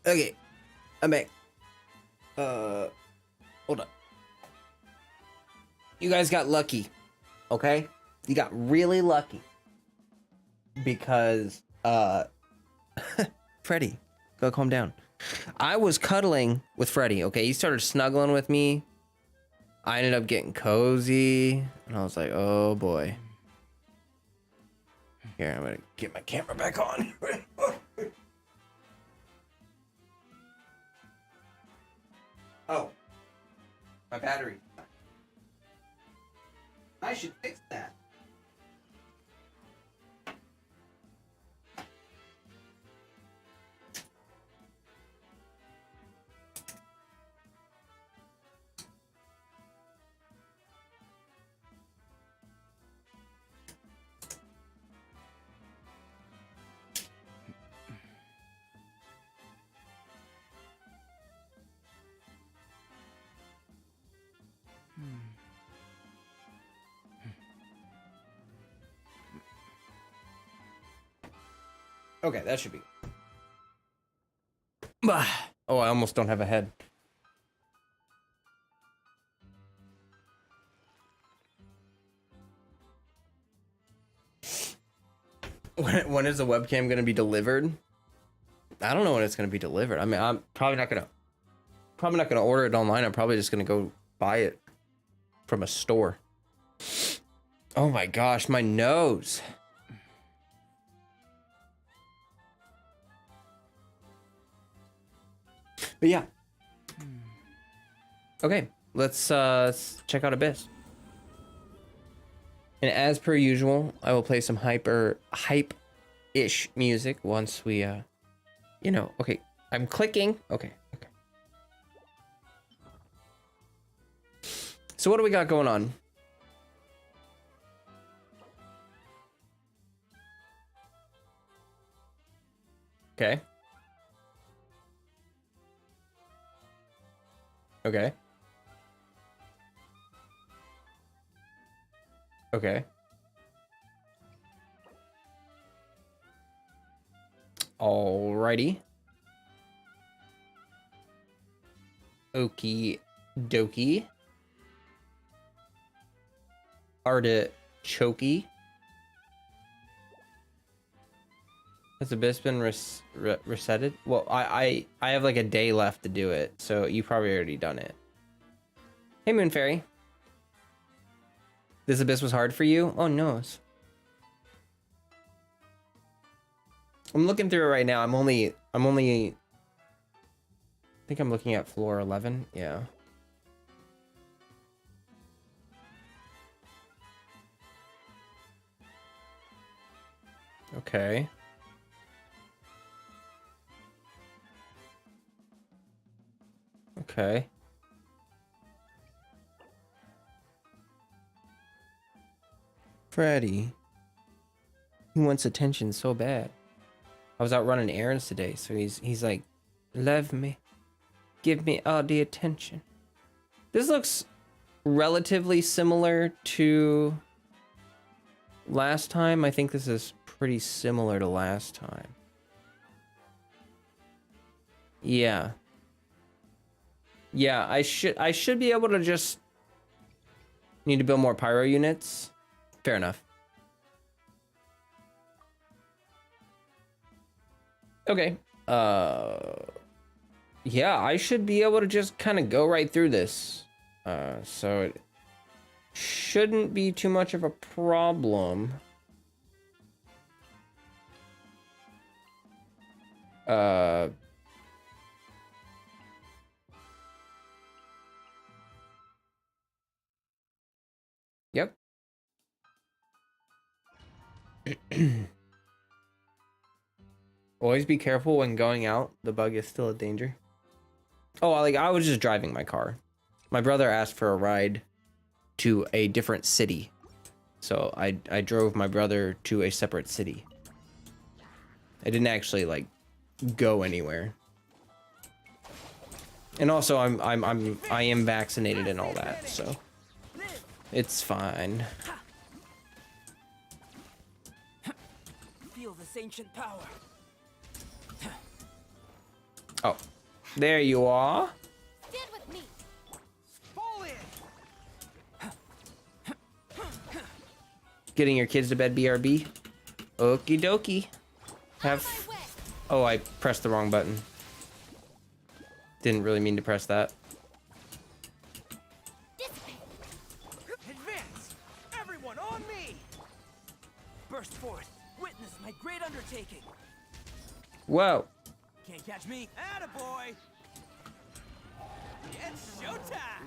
Okay, I'm back. Hold up. You guys got lucky, okay? You got really lucky. Because, Freddy, go calm down. I was cuddling with Freddy, okay? He started snuggling with me. I ended up getting cozy, and I was like, oh boy. Here, I'm gonna get my camera back on. Oh, my battery. I should fix that. Okay, that should be. Oh, I almost don't have a head. When is the webcam gonna be delivered? I don't know when it's gonna be delivered. I mean, I'm probably not gonna order it online. I'm probably just gonna go buy it from a store. Oh my gosh, my nose. But yeah. Okay, let's check out Abyss. And as per usual, I will play some hype-ish music once we you know, okay. I'm clicking. Okay. So what do we got going on? Okay. Okay. Okay. Alrighty. Okie dokie. Artichoke. Has Abyss been resetted? Well, I have like a day left to do it, so you probably already done it. Hey, Moon Fairy. This Abyss was hard for you? Oh, no. I'm looking through it right now. I'm only... I think I'm looking at floor 11. Yeah. Okay. Okay. Freddy. He wants attention so bad. I was out running errands today, so he's like, love me. Give me all the attention. This looks relatively similar to last time. I think this is pretty similar to last time. Yeah. Yeah, I should be able to just need to build more pyro units. Fair enough. Okay. Yeah, I should be able to just kind of go right through this. So it shouldn't be too much of a problem. Yep. Always be careful when going out. The bug is still a danger. Oh, I was just driving my car. My brother asked for a ride to a different city. So I drove my brother to a separate city. I didn't actually like go anywhere. And also I am vaccinated and all that, so it's fine. Feel this ancient power. Oh. There you are. Stand with me. Fall in. Getting your kids to bed, BRB. Okie dokie. Out of my way. Oh, I pressed the wrong button. Didn't really mean to press that. Dissipate. Advance! Everyone on me! Burst forth. Witness my great undertaking. Whoa. Can't catch me. Attaboy! It's showtime!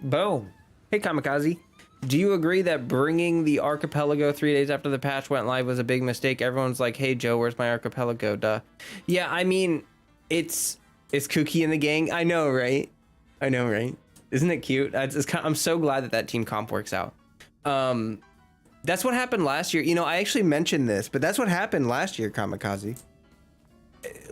Boom. Hey, Kamikaze. Do you agree that bringing the archipelago 3 days after the patch went live was a big mistake? Everyone's like, hey, Joe, where's my archipelago? Duh. Yeah, I mean, it's Kooky in the gang. I know, right? I know, right? Isn't it cute? I'm so glad that team comp works out. That's what happened last year. You know, I actually mentioned this, but that's what happened last year, Kamikaze.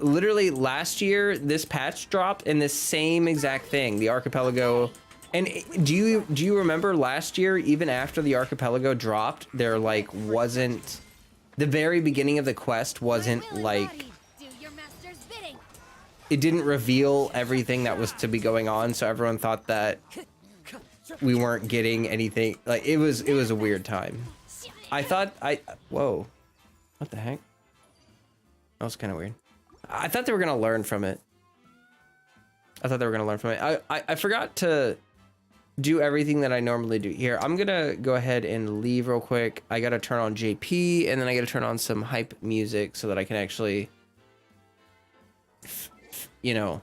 Literally last year, this patch dropped and this same exact thing, the archipelago. And do you remember last year, even after the archipelago dropped, there like wasn't, the very beginning of the quest wasn't like, Do your master's bidding. it didn't reveal everything that was to be going on, so everyone thought that we weren't getting anything. Like it was a weird time. Whoa, what the heck? That was kind of weird. I thought they were gonna learn from it. I forgot to do everything that I normally do here. I'm gonna go ahead and leave real quick. I gotta turn on JP, and then I gotta turn on some hype music so that I can actually, you know,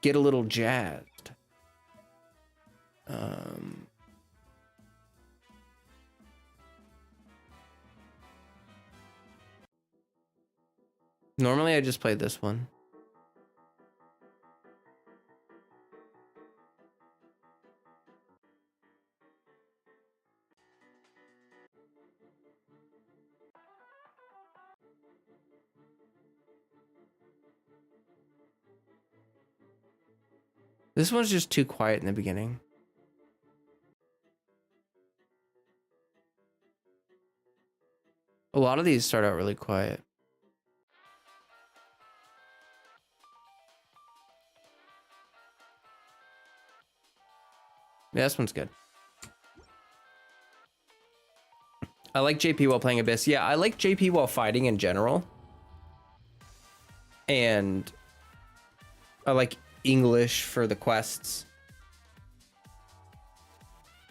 get a little jazzed. Normally I just play this one. This one's just too quiet in the beginning. A lot of these start out really quiet. Yeah, this one's good. I like JP while playing Abyss. Yeah, I like JP while fighting in general. And I like English for the quests.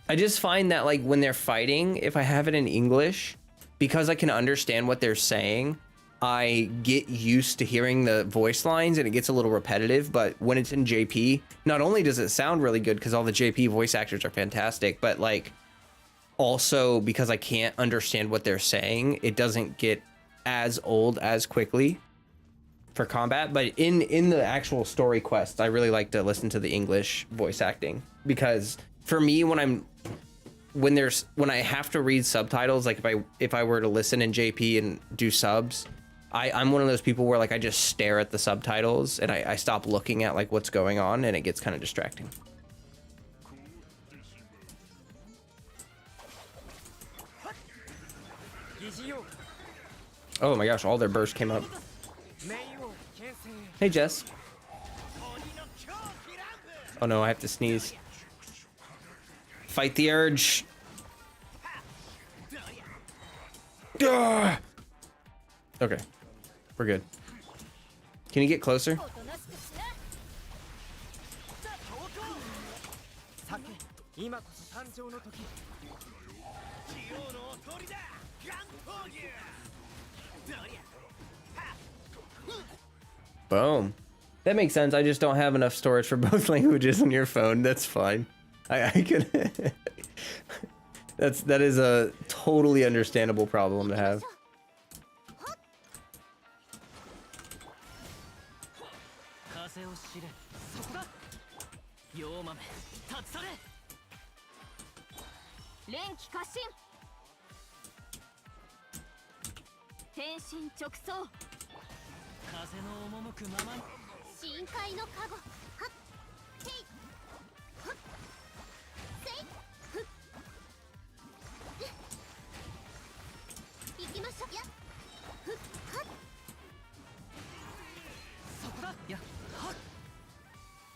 I just find that like when they're fighting, if I have it in English, because I can understand what they're saying, I get used to hearing the voice lines and it gets a little repetitive. But when it's in JP, not only does it sound really good because all the JP voice actors are fantastic, but like also because I can't understand what they're saying, it doesn't get as old as quickly for combat. But in the actual story quests, I really like to listen to the English voice acting, because for me, when I have to read subtitles, like if I were to listen in JP and do subs, I'm one of those people where like I just stare at the subtitles and I stop looking at like what's going on, and it gets kind of distracting. Oh my gosh, all their bursts came up. Hey Jess. Oh no, I have to sneeze. Fight the urge. Ugh. Okay, we're good. Can you get closer? Boom. That makes sense. I just don't have enough storage for both languages on your phone. That's fine. I could. that is a totally understandable problem to have.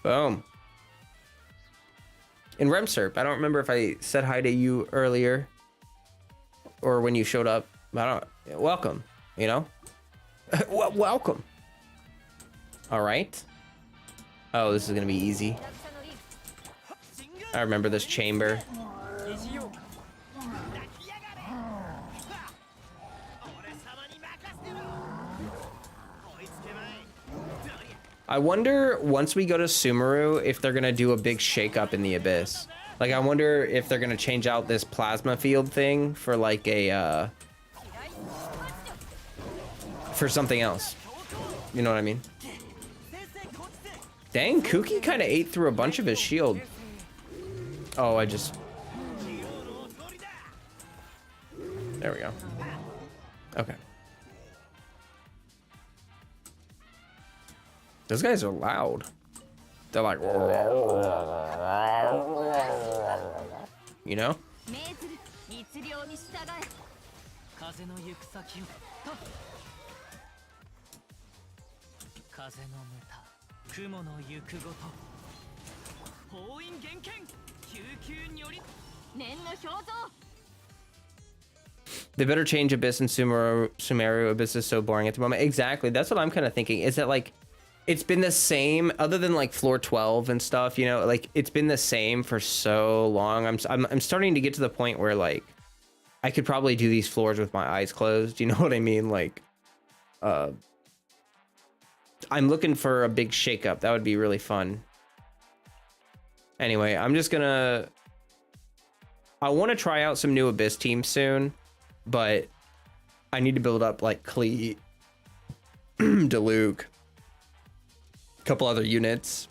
Boom. In Remserp, I don't remember if I said hi to you earlier or when you showed up. I don't. Welcome. You know. Welcome. All right. Oh, this is gonna be easy. I remember this chamber. I wonder once we go to Sumeru if they're gonna do a big shakeup in the Abyss. Like, I wonder if they're gonna change out this plasma field thing for like a for something else. You know what I mean? Dang, Kuki kind of ate through a bunch of his shield. Oh, I just... There we go. Okay. Those guys are loud. They're like... You know? They better change Abyss and Sumeru. Abyss is so boring at the moment. Exactly. That's what I'm kind of thinking. Is that like, it's been the same other than like floor 12 and stuff, you know, like it's been the same for so long. I'm starting to get to the point where like I could probably do these floors with my eyes closed. You know what I mean? Like, I'm looking for a big shakeup. That would be really fun. Anyway, I'm just gonna... I want to try out some new Abyss teams soon, but I need to build up like Klee, Diluc, a couple other units.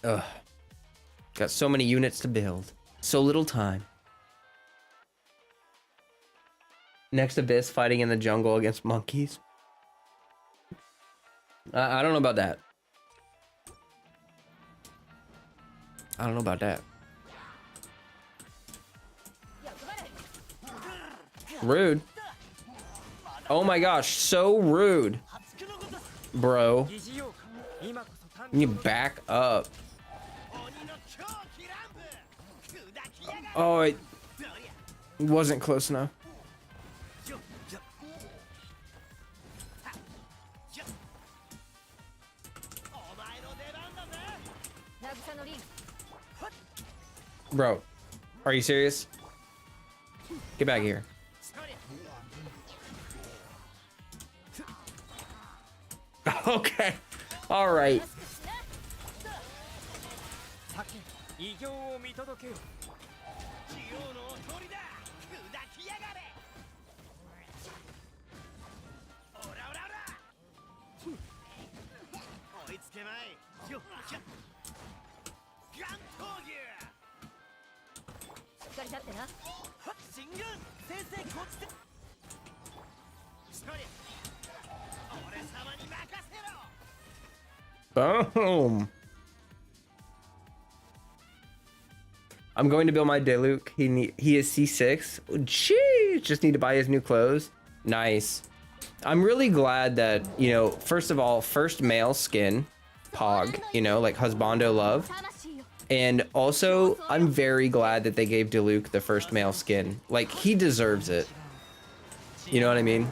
Ugh. Got so many units to build. So little time. Next Abyss fighting in the jungle against monkeys. I don't know about that. I don't know about that. Rude. Oh my gosh, so rude. Bro. You back up. Oh, it wasn't close enough. Bro, are you serious? Get back here. Okay. All right. Boom. I'm going to build my Diluc. He is C6. Jeez, just need to buy his new clothes. Nice. I'm really glad that, you know, first of all, first male skin, Pog, you know, like Husbando Love. And also, I'm very glad that they gave Diluc the first male skin. Like, he deserves it. You know what I mean?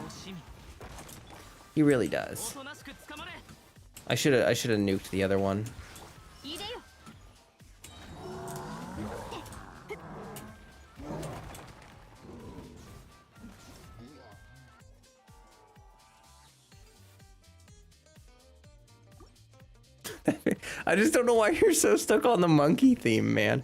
He really does. I should have nuked the other one. I just don't know why you're so stuck on the monkey theme, man.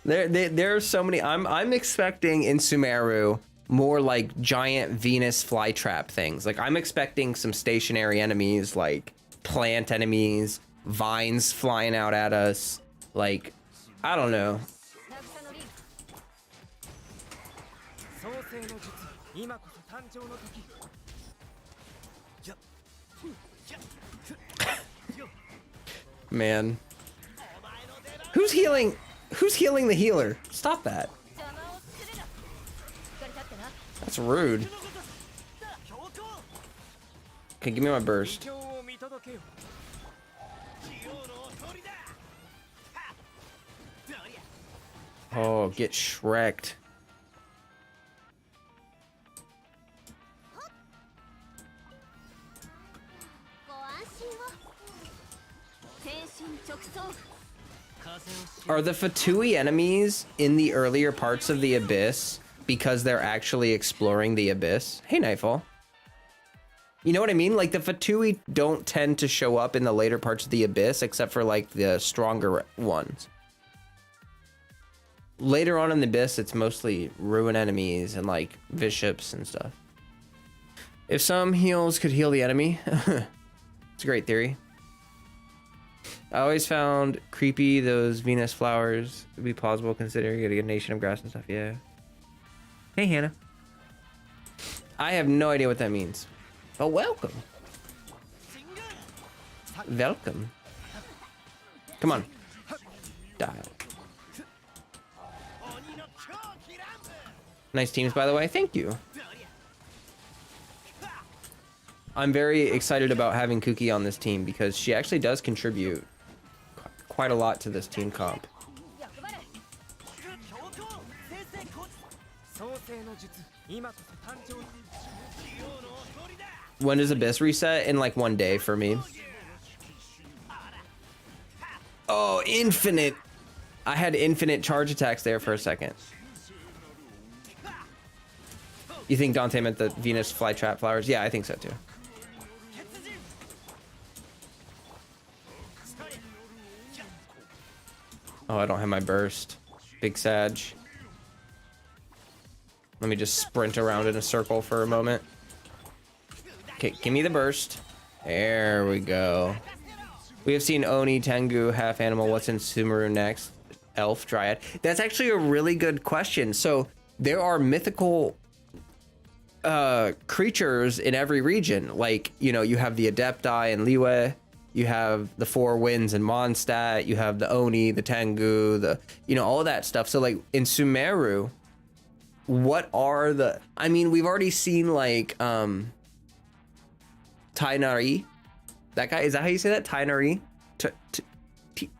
There are so many. I'm expecting in Sumeru more like giant Venus flytrap things. Like, I'm expecting some stationary enemies, like plant enemies, vines flying out at us. Like, I don't know. Man. Who's healing? Who's healing the healer? Stop that. That's rude. Okay, give me my burst. Oh, get Shrek'd. Are the Fatui enemies in the earlier parts of the Abyss because they're actually exploring the Abyss? Hey, Nightfall. You know what I mean? Like, the Fatui don't tend to show up in the later parts of the Abyss, except for, like, the stronger ones. Later on in the Abyss, it's mostly ruin enemies and, like, bishops and stuff. If some heals could heal the enemy, it's a great theory. I always found creepy those Venus flowers. It'd be plausible considering getting a nation of grass and stuff. Yeah. Hey, Hannah. I have no idea what that means. Oh, welcome. Welcome. Come on. Dial. Nice teams, by the way. Thank you. I'm very excited about having Kuki on this team because she actually does contribute quite a lot to this team comp. When does Abyss reset? In like 1 day for me. Oh, infinite. I had infinite charge attacks there for a second. You think Dante meant the Venus flytrap flowers? Yeah, I think so too. Oh, I don't have my burst. Big Sag. Let me just sprint around in a circle for a moment. Okay, give me the burst. There we go. We have seen Oni, Tengu, half animal. What's in Sumeru next? Elf, Dryad. That's actually a really good question. So there are mythical creatures in every region. Like, you know, you have the Adepti and Liyue. You have the Four Winds and Mondstadt. You have the Oni, the Tengu, the, you know, all of that stuff. So like in Sumeru, what are the, I mean, we've already seen like Tainari. That guy, is that how you say that? Tainari?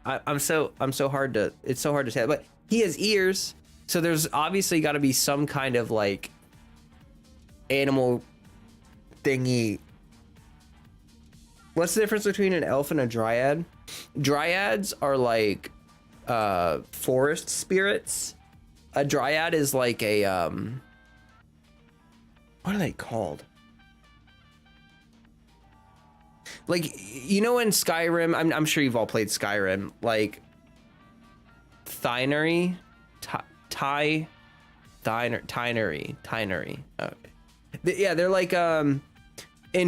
I'm so hard to, it's so hard to say, but he has ears. So there's obviously got to be some kind of like animal thingy. What's the difference between an elf and a dryad? Dryads are like forest spirits. A dryad is like a what are they called? Like, you know, in Skyrim, I'm sure you've all played Skyrim, like Thinary, Thinary. Okay. Yeah, they're like in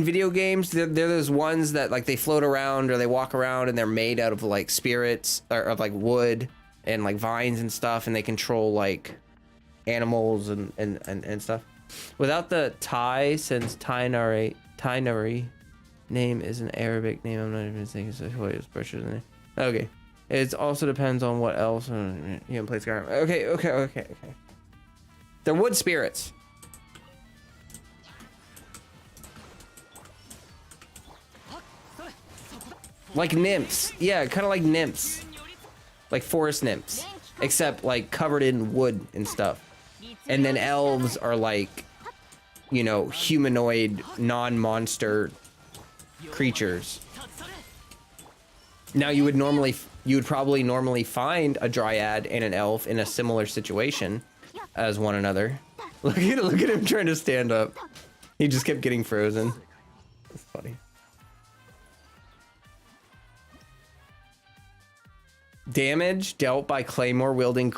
video games, they're those ones that like they float around or they walk around and they're made out of like spirits or of like wood and like vines and stuff, and they control like animals and stuff. Without the Thai, since Thinary name is an Arabic name, I'm not even thinking so. It's pressure than okay. It also depends on what else. You haven't played Skyrim. Okay. They're wood spirits. Like nymphs. Yeah, kind of like nymphs. Like forest nymphs. Except like covered in wood and stuff. And then elves are like, you know, humanoid, non-monster creatures. Now you would probably normally find a dryad and an elf in a similar situation as one another. Look at him trying to stand up. He just kept getting frozen. That's funny. Damage dealt by claymore wielding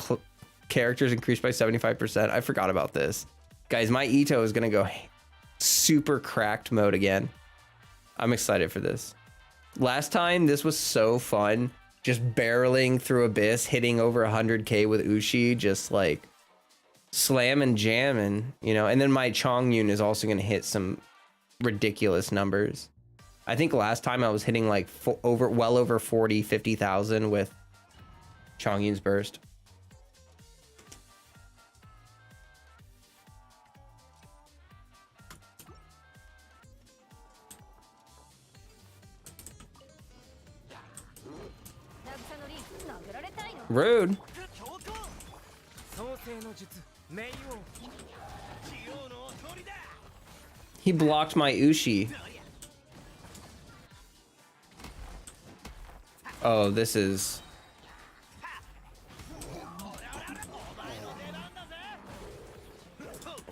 characters increased by 75%. I forgot about this. Guys, my Ito is gonna go super cracked mode again. I'm excited for this. Last time, this was so fun. Just barreling through Abyss, hitting over 100k with Ushi, just like slamming, jamming, you know. And then my Chongyun is also gonna hit some ridiculous numbers. I think last time I was hitting like well over 40, 50,000 with Chongyun's burst. Rude. 創世の術冥王器用の鳥だ He blocked my Ushi. Oh, this is...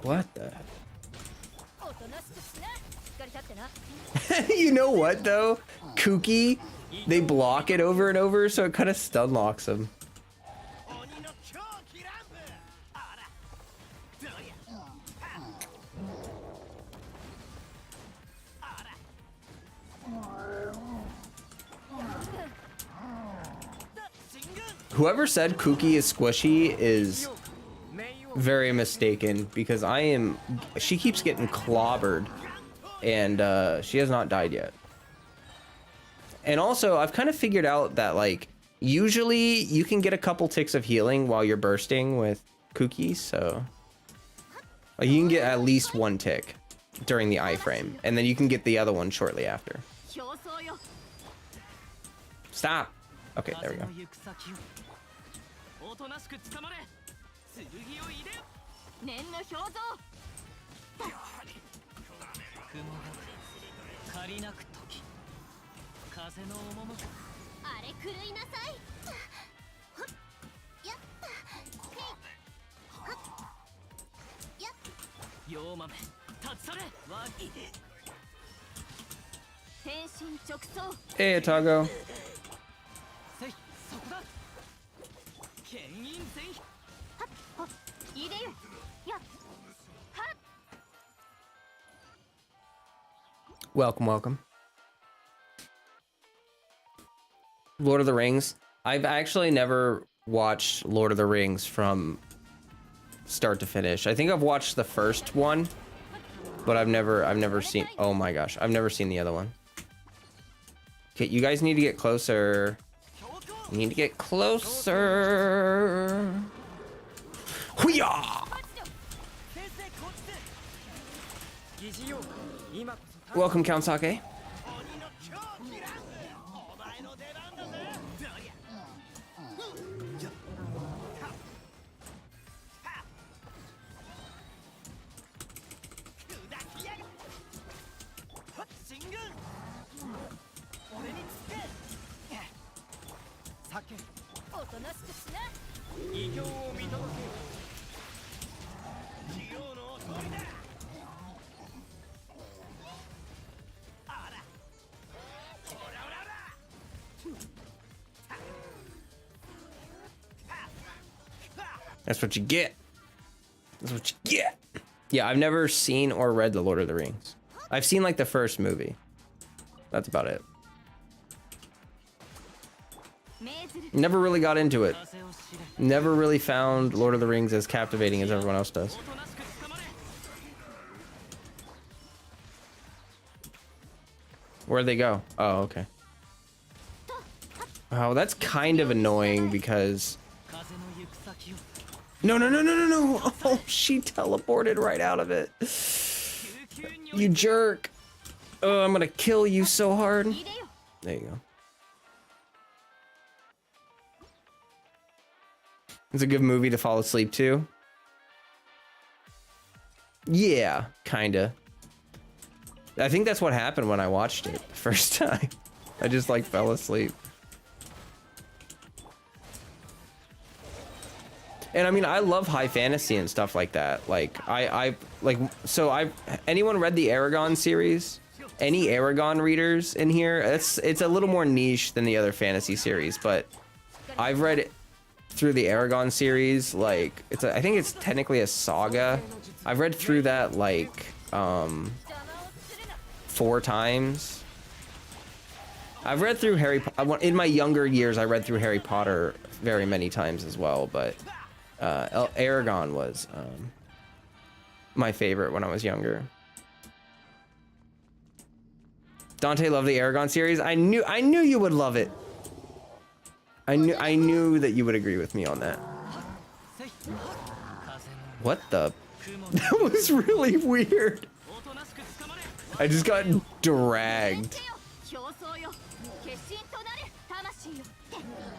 What the... おとなしくしな。しっかり立ってな。 You know what, though? Kuki, they block it over and over, so it kind of stun locks him. 鬼の狂気乱舞あらどうやあら Whoever said Kuki is squishy is very mistaken, because she keeps getting clobbered, and she has not died yet. And also, I've kind of figured out that, like, usually you can get a couple ticks of healing while you're bursting with Kuki, so like, you can get at least one tick during the iframe, and then you can get the other one shortly after. 競争よ。 Stop. Okay, there we 風 go. の行く先をおとなしく捕まれ剣を入れ念の表像。雲が借りなく時風の赴くあれ狂いなさい。はっやった。へい。はっやっ。妖豆立ち去れわい天心直送。 Hey, Atago. せいそこだ牽引全飛はっはっ入れよ。やっ。はっ。 Welcome, welcome. Lord of the Rings. I've actually never watched Lord of the Rings from start to finish. I think I've watched the first one, but I've never seen, oh my gosh, I've never seen the other one. Okay, you guys need to get closer. You need to get closer. Hoo-yah! 先生こっちで疑似用今こそ Welcome, Count Sake. 鬼の狂気乱舞お前の出番だぜどりゃ砕きやがはっ進軍俺につけ酒おとなしくしな。異形を見届け器用の鳥だあらおらおらおら That's what you get. That's what you get. Yeah, I've never seen or read The Lord of the Rings. I've seen like the first movie. That's about it. 命ずる。 Never really got into it. 風を知れ Never really found Lord of the Rings as captivating as everyone else does. おとなしく捕まれ Where'd they go? Oh, okay. Oh, that's kind of annoying because... 風の行く先を No, no, no, no, no, no! Oh, she teleported right out of it. 救急に You jerk! Oh, I'm gonna kill you so hard. 入れよ。 There you go. It's a good movie to fall asleep to. Yeah, kinda. I think that's what happened when I watched it the first time. I just like fell asleep. And I mean, I love high fantasy and stuff like that. Like anyone read the Aragon series? Any Aragon readers in here? It's a little more niche than the other fantasy series, but I've read it through the Aragon series. Like I think it's technically a saga. I've read through that like 4 times. I've read through in my younger years. I read through Harry Potter very many times as well, but Aragon was my favorite when I was younger. Dante loved the Aragon series. I knew you would love it. I knew that you would agree with me on that. What the? That was really weird. I just got dragged. 競争よ。決心となれ。魂よ。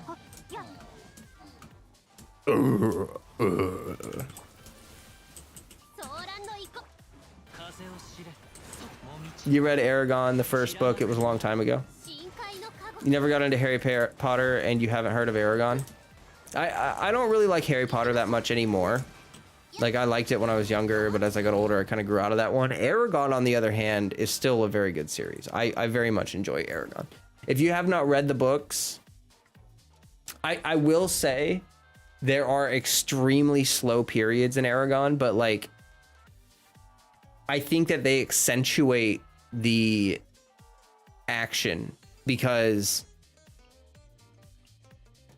はっやっ。You read Aragon, the first book. It was a long time ago. You never got into Harry Potter and you haven't heard of Aragon? I don't really like Harry Potter that much anymore. Like, I liked it when I was younger, but as I got older, I kind of grew out of that one. Aragon, on the other hand, is still a very good series. I very much enjoy Aragon. If you have not read the books, I will say there are extremely slow periods in Aragon, but like, I think that they accentuate the action because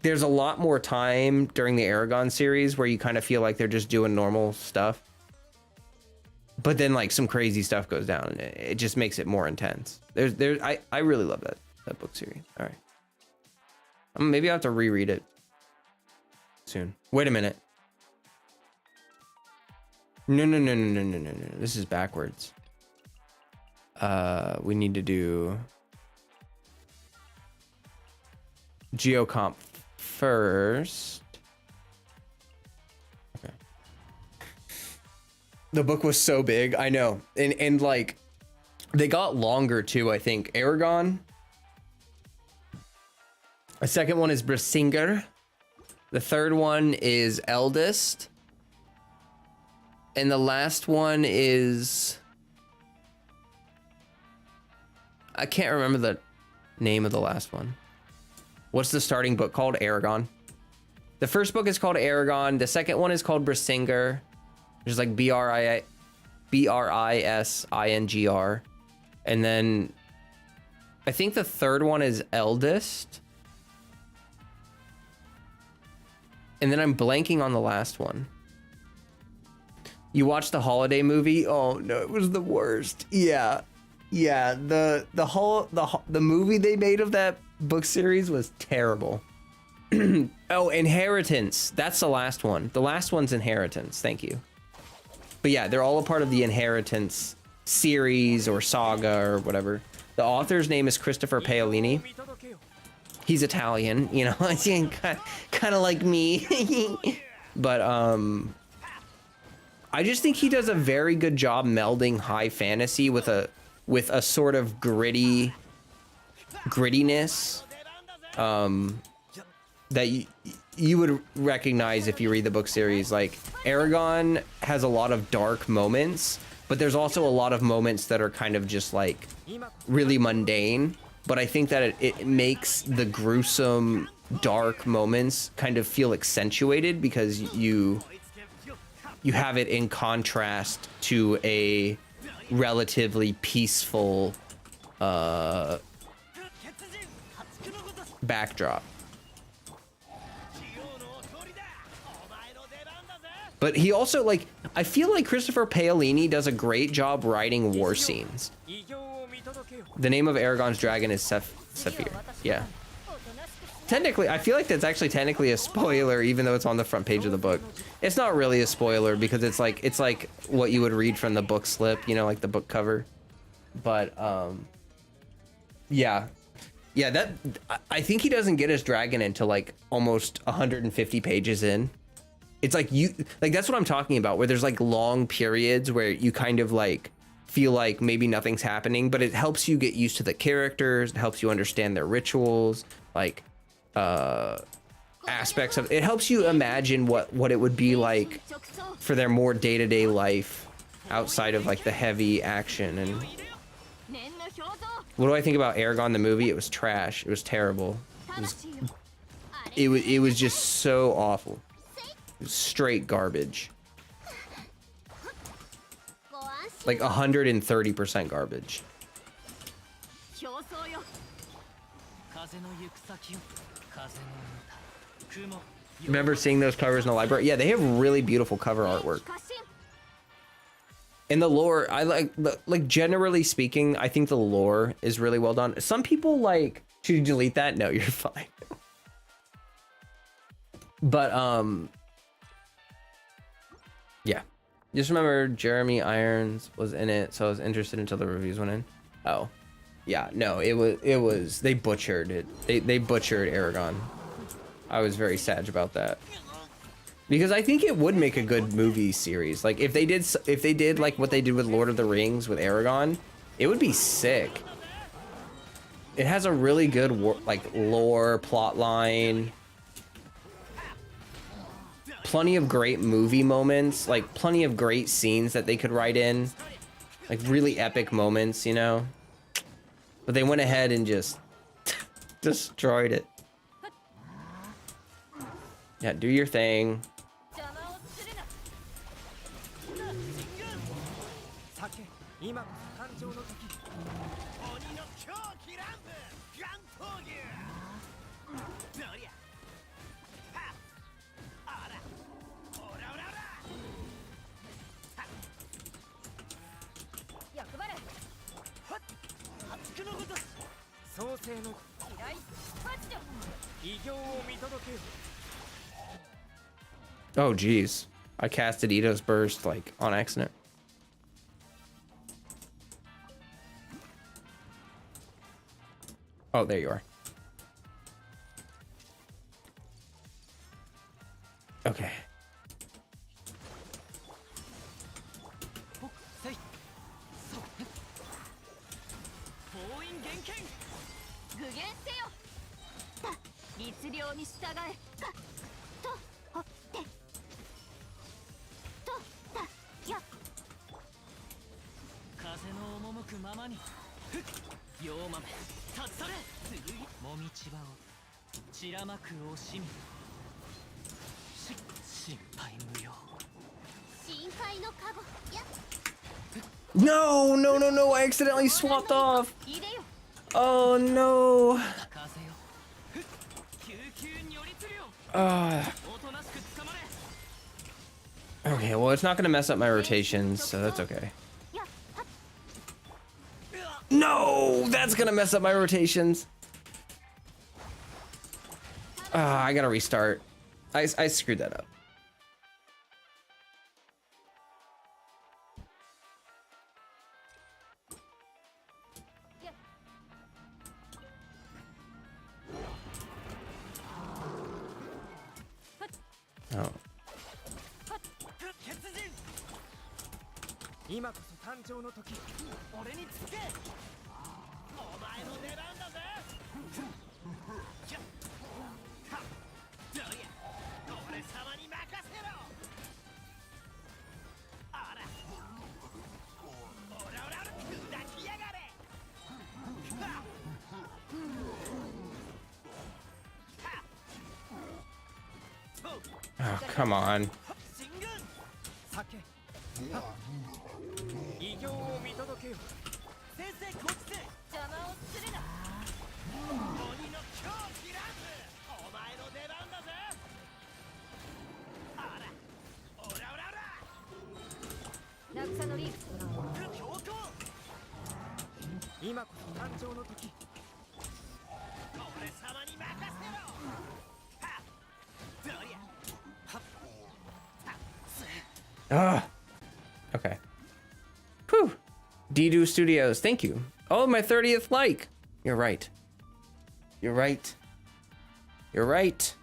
there's a lot more time during the Aragon series where you kind of feel like they're just doing normal stuff. But then like some crazy stuff goes down and it just makes it more intense. I really love that book series. All right. Maybe I'll have to reread it soon. Wait a minute. No. This is backwards. We need to do Geocomp first. Okay. The book was so big, I know. And like they got longer too, I think. Aragon. The second one is Brisinger. The third one is Eldest. And the last one is... I can't remember the name of the last one. What's the starting book called? Aragon. The first book is called Aragon. The second one is called Brisinger. There's like Brisinger. And then I think the third one is Eldest. And then I'm blanking on the last one. You watched the holiday movie? Oh no, it was the worst. Yeah. The movie they made of that book series was terrible. Oh, Inheritance. That's the last one. The last one's Inheritance. Thank you. But yeah, they're all a part of the Inheritance series or saga or whatever. The author's name is Christopher Paolini. He's Italian, you know, kind of like me. But I just think he does a very good job melding high fantasy with a sort of grittiness that you would recognize if you read the book series. Like Aragon has a lot of dark moments, but there's also a lot of moments that are kind of just like really mundane. But I think that it makes the gruesome, dark moments kind of feel accentuated because you have it in contrast to a relatively peaceful backdrop. But he also, like, I feel like Christopher Paolini does a great job writing war scenes. The name of Aragon's dragon is Saphir. Yeah. Technically, I feel like that's actually technically a spoiler, even though it's on the front page of the book. It's not really a spoiler because it's like what you would read from the book slip, you know, like the book cover. But yeah, that I think he doesn't get his dragon until like almost 150 pages in. It's like that's what I'm talking about, where there's like long periods where you kind of like feel like maybe nothing's happening, but it helps you get used to the characters. It helps you understand their rituals, like aspects of it. Helps you imagine what it would be like for their more day-to-day life outside of like the heavy action. And what do I think about Aragon the movie? It was trash. It was terrible. It was just so awful. It was straight garbage. Like 130% garbage. Remember seeing those covers in the library? Yeah, they have really beautiful cover artwork. And the lore, I like generally speaking, I think the lore is really well done. Some people like, should you delete that? No, you're fine. But yeah. Just remember Jeremy Irons was in it, so I was interested until the reviews went in. Oh. Yeah, no, it was they butchered it. They butchered Aragon. I was very sad about that. Because I think it would make a good movie series. Like if they did like what they did with Lord of the Rings with Aragon, it would be sick. It has a really good like lore, plot line. Plenty of great movie moments, like plenty of great scenes that they could write in. Like really epic moments, you know? But they went ahead and just destroyed it. Yeah, do your thing. 酒今こそ誕生の時鬼の狂気乱舞ガン闘牛どりゃはっあらおらおらおら役払いはっ発くのごとし創世の嫌いパチョ偉業を見届けよ Oh geez. I casted Ito's Burst like on accident. Oh, there you are. Okay. ほせいそう封印厳剣具現せよた律令に従えかとほってとたや風の赴くままにふっ妖豆立つされもみちばを散らまく惜しみ心配無用深海のカゴや No, no, no, no. I accidentally swapped off. 入れよ Oh no. 風よふっ救急如律令 Uh, おとなしく捕まれ okay, well, it's not going to mess up my rotations, so that's okay. やはっ No, that's going to mess up my rotations. I got to restart. I screwed that up. Oh. 血人今こそ誕生の時俺につけお前の出番だぜじゃはっどりゃ俺様に任せろあらオラオラ砕きやがれはっ Oh, come on. 進軍酒偉業を見届けよ先生こっちで邪魔をするな鬼の狂気乱舞お前の出番だぜあらオラオラオラ慰のリーフ強行今こそ誕生の時俺様に任せろはっどりゃはっはっ Okay. Whew. Didu Studios, thank you. Oh, my 30th like. You're right. You're right. You're right.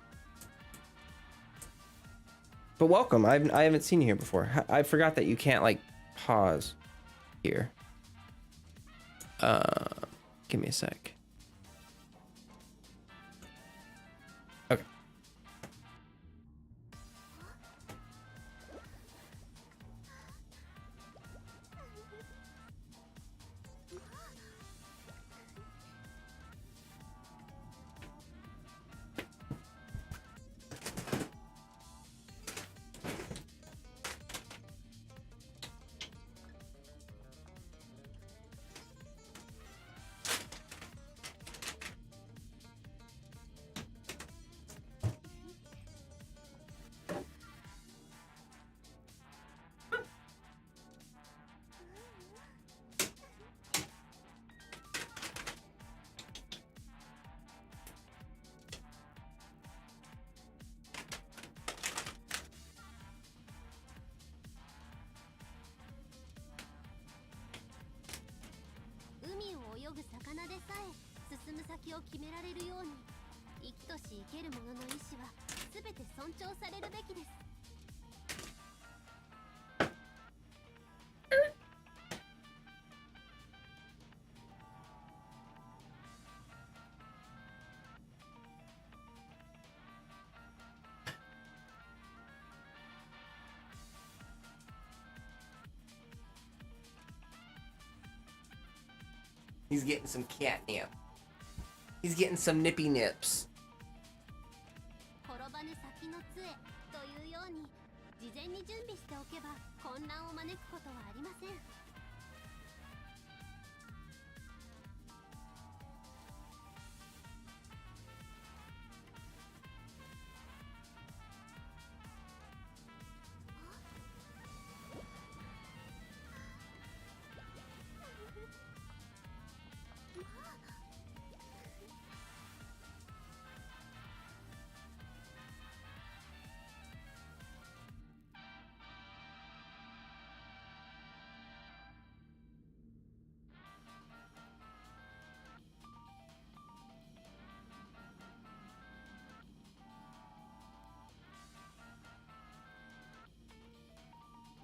But welcome. I haven't seen you here before. I forgot that you can't like pause here. Give me a sec. Okay. He's getting some catnip. He's getting some nippy nips. 転ばぬ先の杖というように事前に準備しておけば混乱を招くことはありません。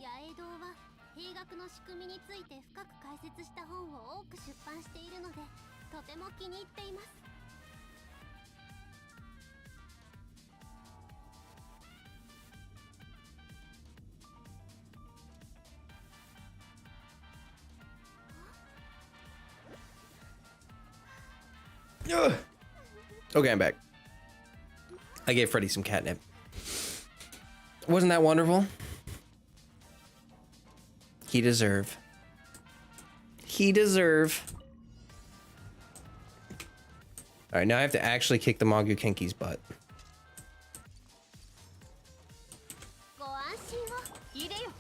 野営堂は兵学の仕組みについて深く解説した本を多く出版しているのでとても気に入っています。Okay, I'm back. I gave Freddy some catnip. Wasn't that wonderful? He deserve. He deserve. Alright, now I have to actually kick the Magu Kenki's butt. ご安心を入れよ。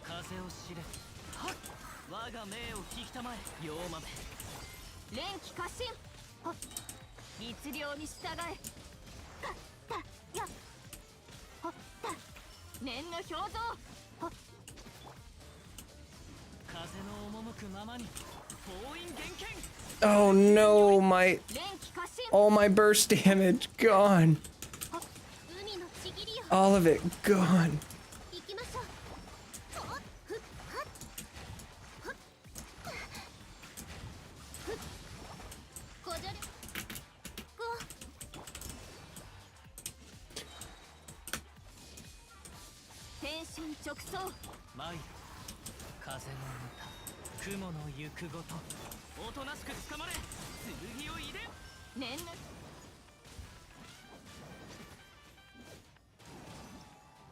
風を知れ。我が命を聞きたまえ、妖豆。連気過信。密漁に従え。かったや。ほった念の表情。風の赴くままに封印厳剣。 Oh no, my 連気過信。 all my burst damage gone. 海のちぎりよ。 All of it gone. 行きましょう。ほっふっはっほっふっご助力ご天心直送。舞る風の歌、雲の行くごと、おとなしくつかまれ、剣を入れ。念の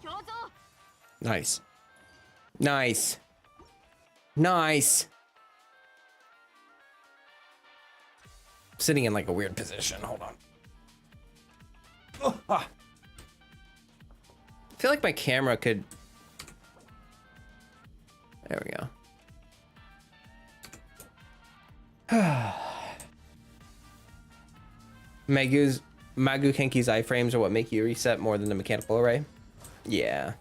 表情。 Nice. Nice. Nice. Sitting in like a weird position. Hold on. Oh, ah. I feel like my camera could. There we go. Magu Kenki's iframes are what make you reset more than the mechanical array. Yeah.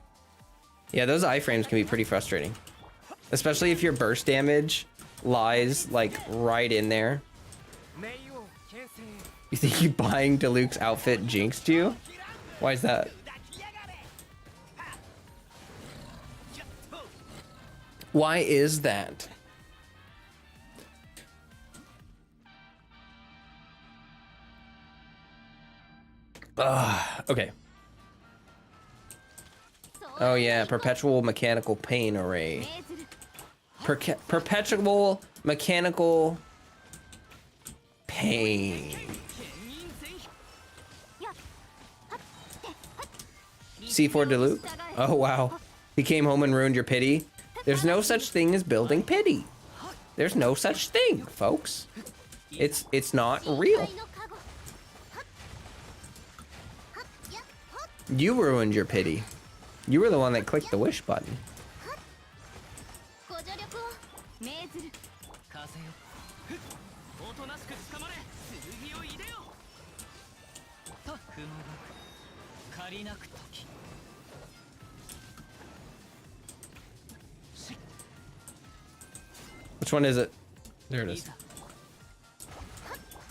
Yeah, those iframes can be pretty frustrating. Especially if your burst damage lies like right in there. You think you buying Diluc's outfit jinxed you? Why is that? Why is that? Okay. Oh yeah, perpetual mechanical pain array. Perpetual mechanical pain. C4 Diluc? Oh wow. He came home and ruined your pity? There's no such thing as building pity. There's no such thing, folks. It's not real. You ruined your pity. You were the one that clicked the wish button. ご助力を命ずる。風よ、おとなしくつかまれ、剣を入れよ。と雲が借りなく時。 Which one is it? There it is.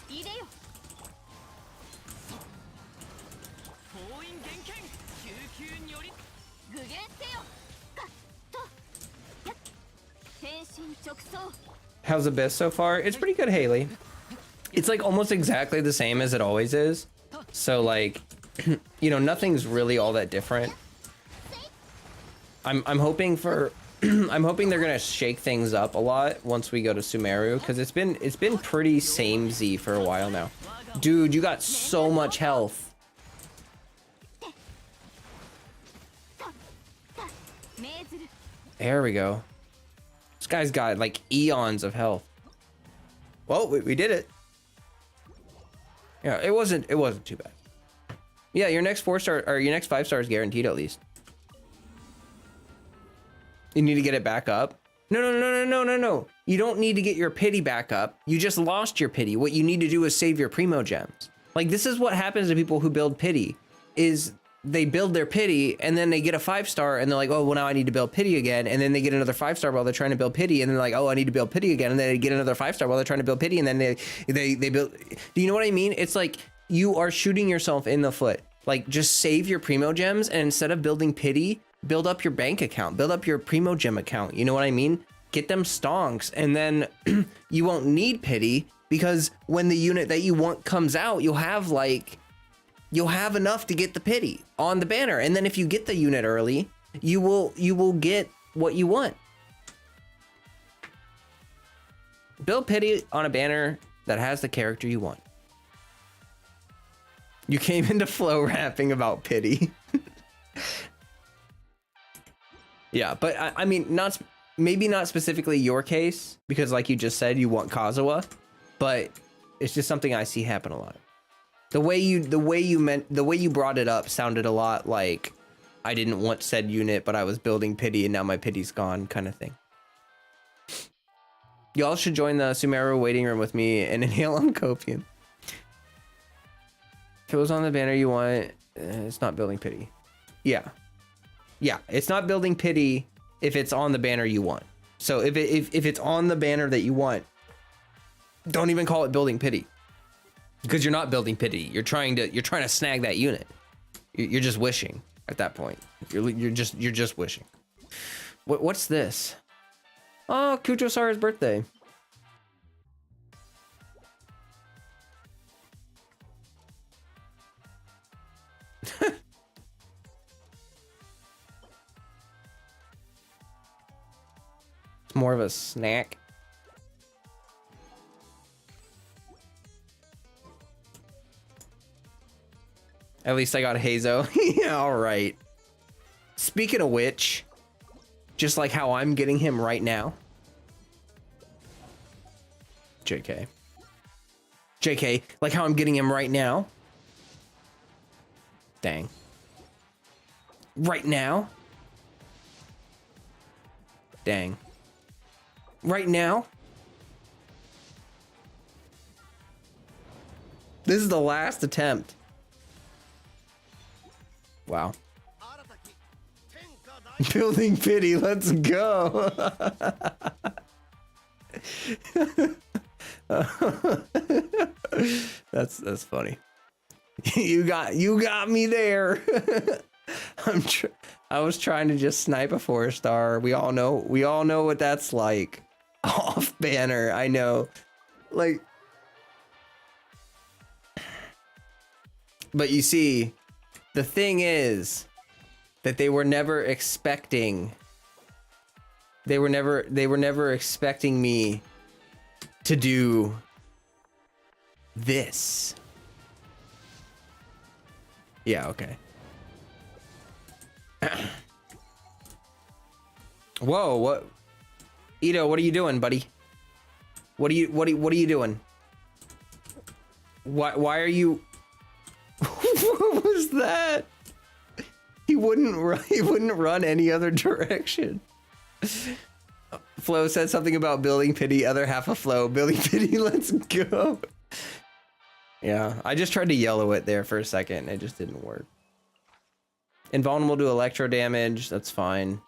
入れよ。封印厳剣、救急により。具現せよ。かっとやっ天心直送。 How's Abyss so far? It's pretty good, Haley. It's like almost exactly the same as it always is. So like, you know, nothing's really all that different. I'm hoping for I'm hoping they're gonna shake things up a lot once we go to Sumeru, because it's been pretty samey for a while now. Dude, you got so much health. There we go. This guy's got like eons of health. Well, we did it. Yeah, it wasn't too bad. Yeah, your next 4-star or your next 5-star is guaranteed at least. You need to get it back up. No. You don't need to get your pity back up. You just lost your pity. What you need to do is save your primo gems. Like, this is what happens to people who build pity, is they build their pity and then they get a 5-star and they're like, oh, well, now I need to build pity again. And then they get another 5-star while they're trying to build pity. And they're like, oh, I need to build pity again. And then they get another 5-star while they're trying to build pity. And then they build. Do you know what I mean? It's like you are shooting yourself in the foot. Like, just save your primo gems, and instead of building pity, build up your bank account, build up your primo gem account. You know what I mean? Get them stonks, and then you won't need pity, because when the unit that you want comes out, you'll have enough to get the pity on the banner. And then if you get the unit early, you will get what you want. Build pity on a banner that has the character you want. You came into flow rapping about pity. Yeah, but I mean, maybe not specifically your case, because like you just said, you want Kazuha, but it's just something I see happen a lot. The way you brought it up sounded a lot like I didn't want said unit, but I was building pity and now my pity's gone, kind of thing. Y'all should join the Sumeru waiting room with me and inhale on Copian. If it was on the banner you want, it's not building pity. Yeah, it's not building pity if it's on the banner you want. So if it's on the banner that you want, don't even call it building pity, because you're not building pity. You're trying to snag that unit. You're just wishing at that point. You're just wishing. What's this? Oh, Kuchosara's birthday. It's more of a snack. At least I got Hazo. Yeah, all right. Speaking of which, just like how I'm getting him right now. JK, like how I'm getting him right now. Dang. Right now. Dang. Right now. This is the last attempt. Wow. Building pity, let's go. That's funny. You got me there. I was trying to just snipe a 4-star. We all know what that's like. Off banner, I know. Like, but you see, the thing is that they were never expecting me to do this. Yeah, okay. Whoa, what? Ito, what are you doing, buddy? What are you doing? Why are you? What was that? He wouldn't run any other direction. Flo said something about building pity, other half of Flo. Building pity, let's go. Yeah, I just tried to yellow it there for a second. It just didn't work. Invulnerable to electro damage, that's fine.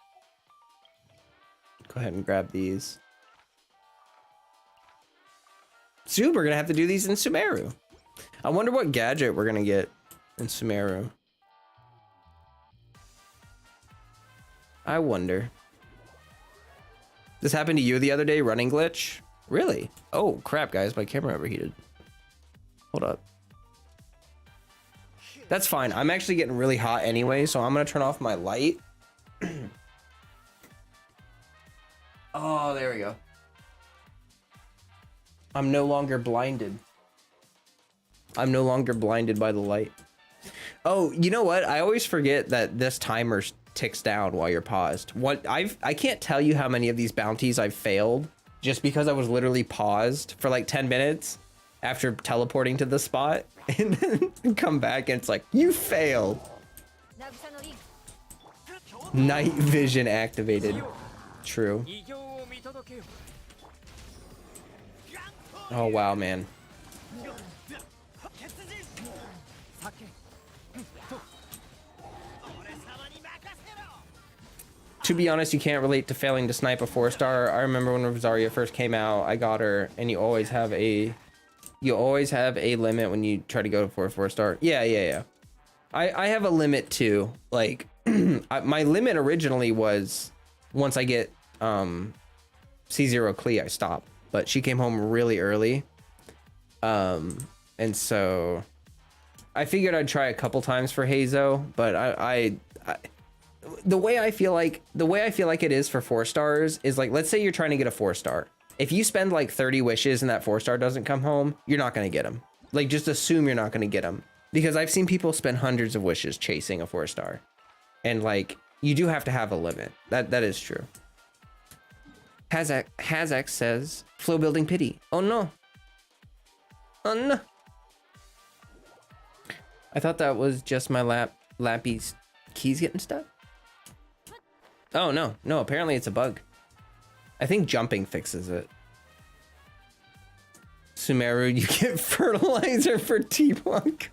Go ahead and grab these. Soon we're gonna have to do these in Sumeru. I wonder what gadget we're gonna get in Sumeru. I wonder. This happened to you the other day, running glitch? Really? Oh crap, guys, my camera overheated. Hold up. That's fine. I'm actually getting really hot anyway, so I'm gonna turn off my light. Oh, there we go. I'm no longer blinded. I'm no longer blinded by the light. Oh, you know what? I always forget that this timer ticks down while you're paused. I can't tell you how many of these bounties I've failed just because I was literally paused for like 10 minutes after teleporting to the spot and then come back and it's like, you failed. Night vision activated. True. Oh wow, man. To be honest, you can't relate to failing to snipe a 4-star. I remember when Rosaria first came out, I got her, and you always have a limit when you try to go for a 4-star. Yeah. I have a limit too. Like my limit originally was once I get C0 Klee, I stop. But she came home really early. And so I figured I'd try a couple times for Hazo, but I the way I feel like it is for 4-stars is like, let's say you're trying to get a 4-star. If you spend like 30 wishes and that 4-star doesn't come home, you're not going to get them. Like, just assume you're not going to get them, because I've seen people spend hundreds of wishes chasing a 4-star, and like, you do have to have a limit. That is true. Hazak says, flow building pity. Oh no. Oh no. I thought that was just my Lappy's keys getting stuck. Oh no, apparently it's a bug. I think jumping fixes it. Sumeru, you get fertilizer for T-Punk.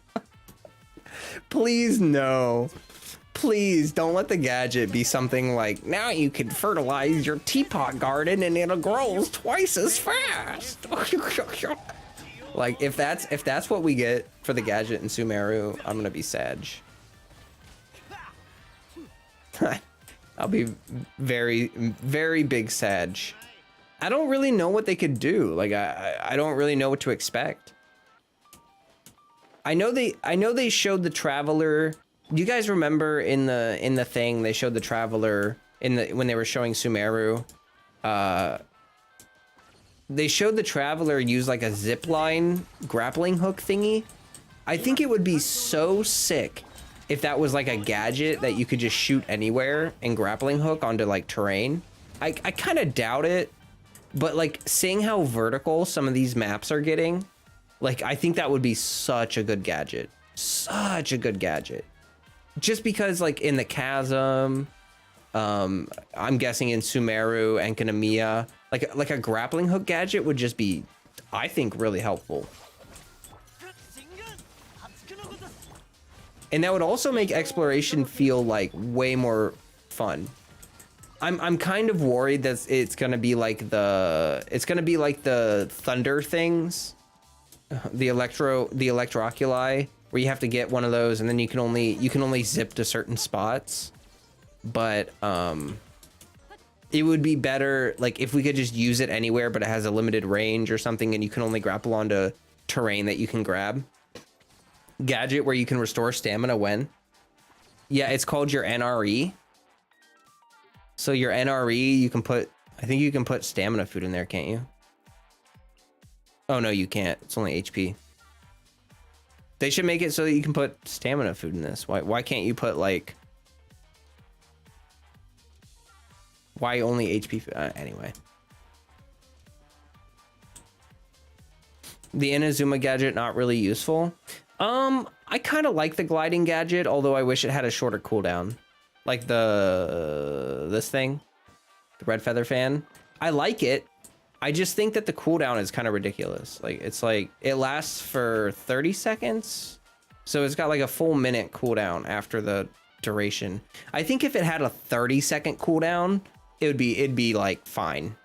Please no. Please don't let the gadget be something like, now you can fertilize your teapot garden and it'll grow twice as fast. Like, if that's what we get for the gadget in Sumeru, I'm gonna be sad. I'll be very, very big sad. I don't really know what they could do. Like, I don't really know what to expect. I know they showed the Traveler. Do you guys remember in the thing they showed the Traveler when they were showing Sumeru? They showed the Traveler use like a zipline grappling hook thingy. I think it would be so sick if that was like a gadget that you could just shoot anywhere and grappling hook onto like terrain. I kind of doubt it, but like, seeing how vertical some of these maps are getting, like, I think that would be such a good gadget. Such a good gadget. Just because like in the chasm, I'm guessing in Sumeru and Kanamiya, like a grappling hook gadget would just be, I think, really helpful. And that would also make exploration feel like way more fun. I'm kind of worried that it's gonna be like the thunder things, the electroculi, where you have to get one of those and then you can only zip to certain spots. But it would be better like if we could just use it anywhere, but it has a limited range or something, and you can only grapple onto terrain that you can grab. Gadget where you can restore stamina when? Yeah, it's called your NRE. So your NRE, you can put, I think you can put stamina food in there, can't you? Oh no, you can't. It's only HP. They should make it so that you can put stamina food in this. Why can't you put like, why only HP? Anyway. The Inazuma gadget, not really useful. I kind of like the gliding gadget, although I wish it had a shorter cooldown. Like this thing, the red feather fan. I like it. I just think that the cooldown is kind of ridiculous. Like, it's like, it lasts for 30 seconds. So it's got like a full minute cooldown after the duration. I think if it had a 30-second cooldown, it'd be like fine.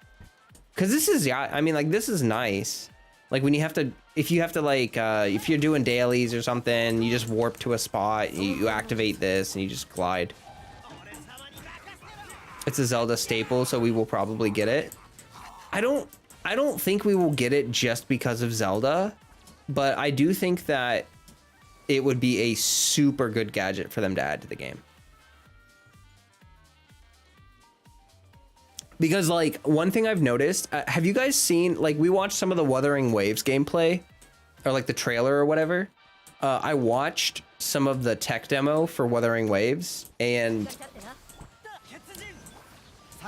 Cause this is, yeah, I mean, like, this is nice. Like when you have to, if you have to like, if you're doing dailies or something, you just warp to a spot, you activate this and you just glide. It's a Zelda staple, so we will probably get it. I don't think we will get it just because of Zelda, but I do think that it would be a super good gadget for them to add to the game. Because like one thing I've noticed, have you guys seen, like we watched some of the Wuthering Waves gameplay or like the trailer or whatever. I watched some of the tech demo for Wuthering Waves, and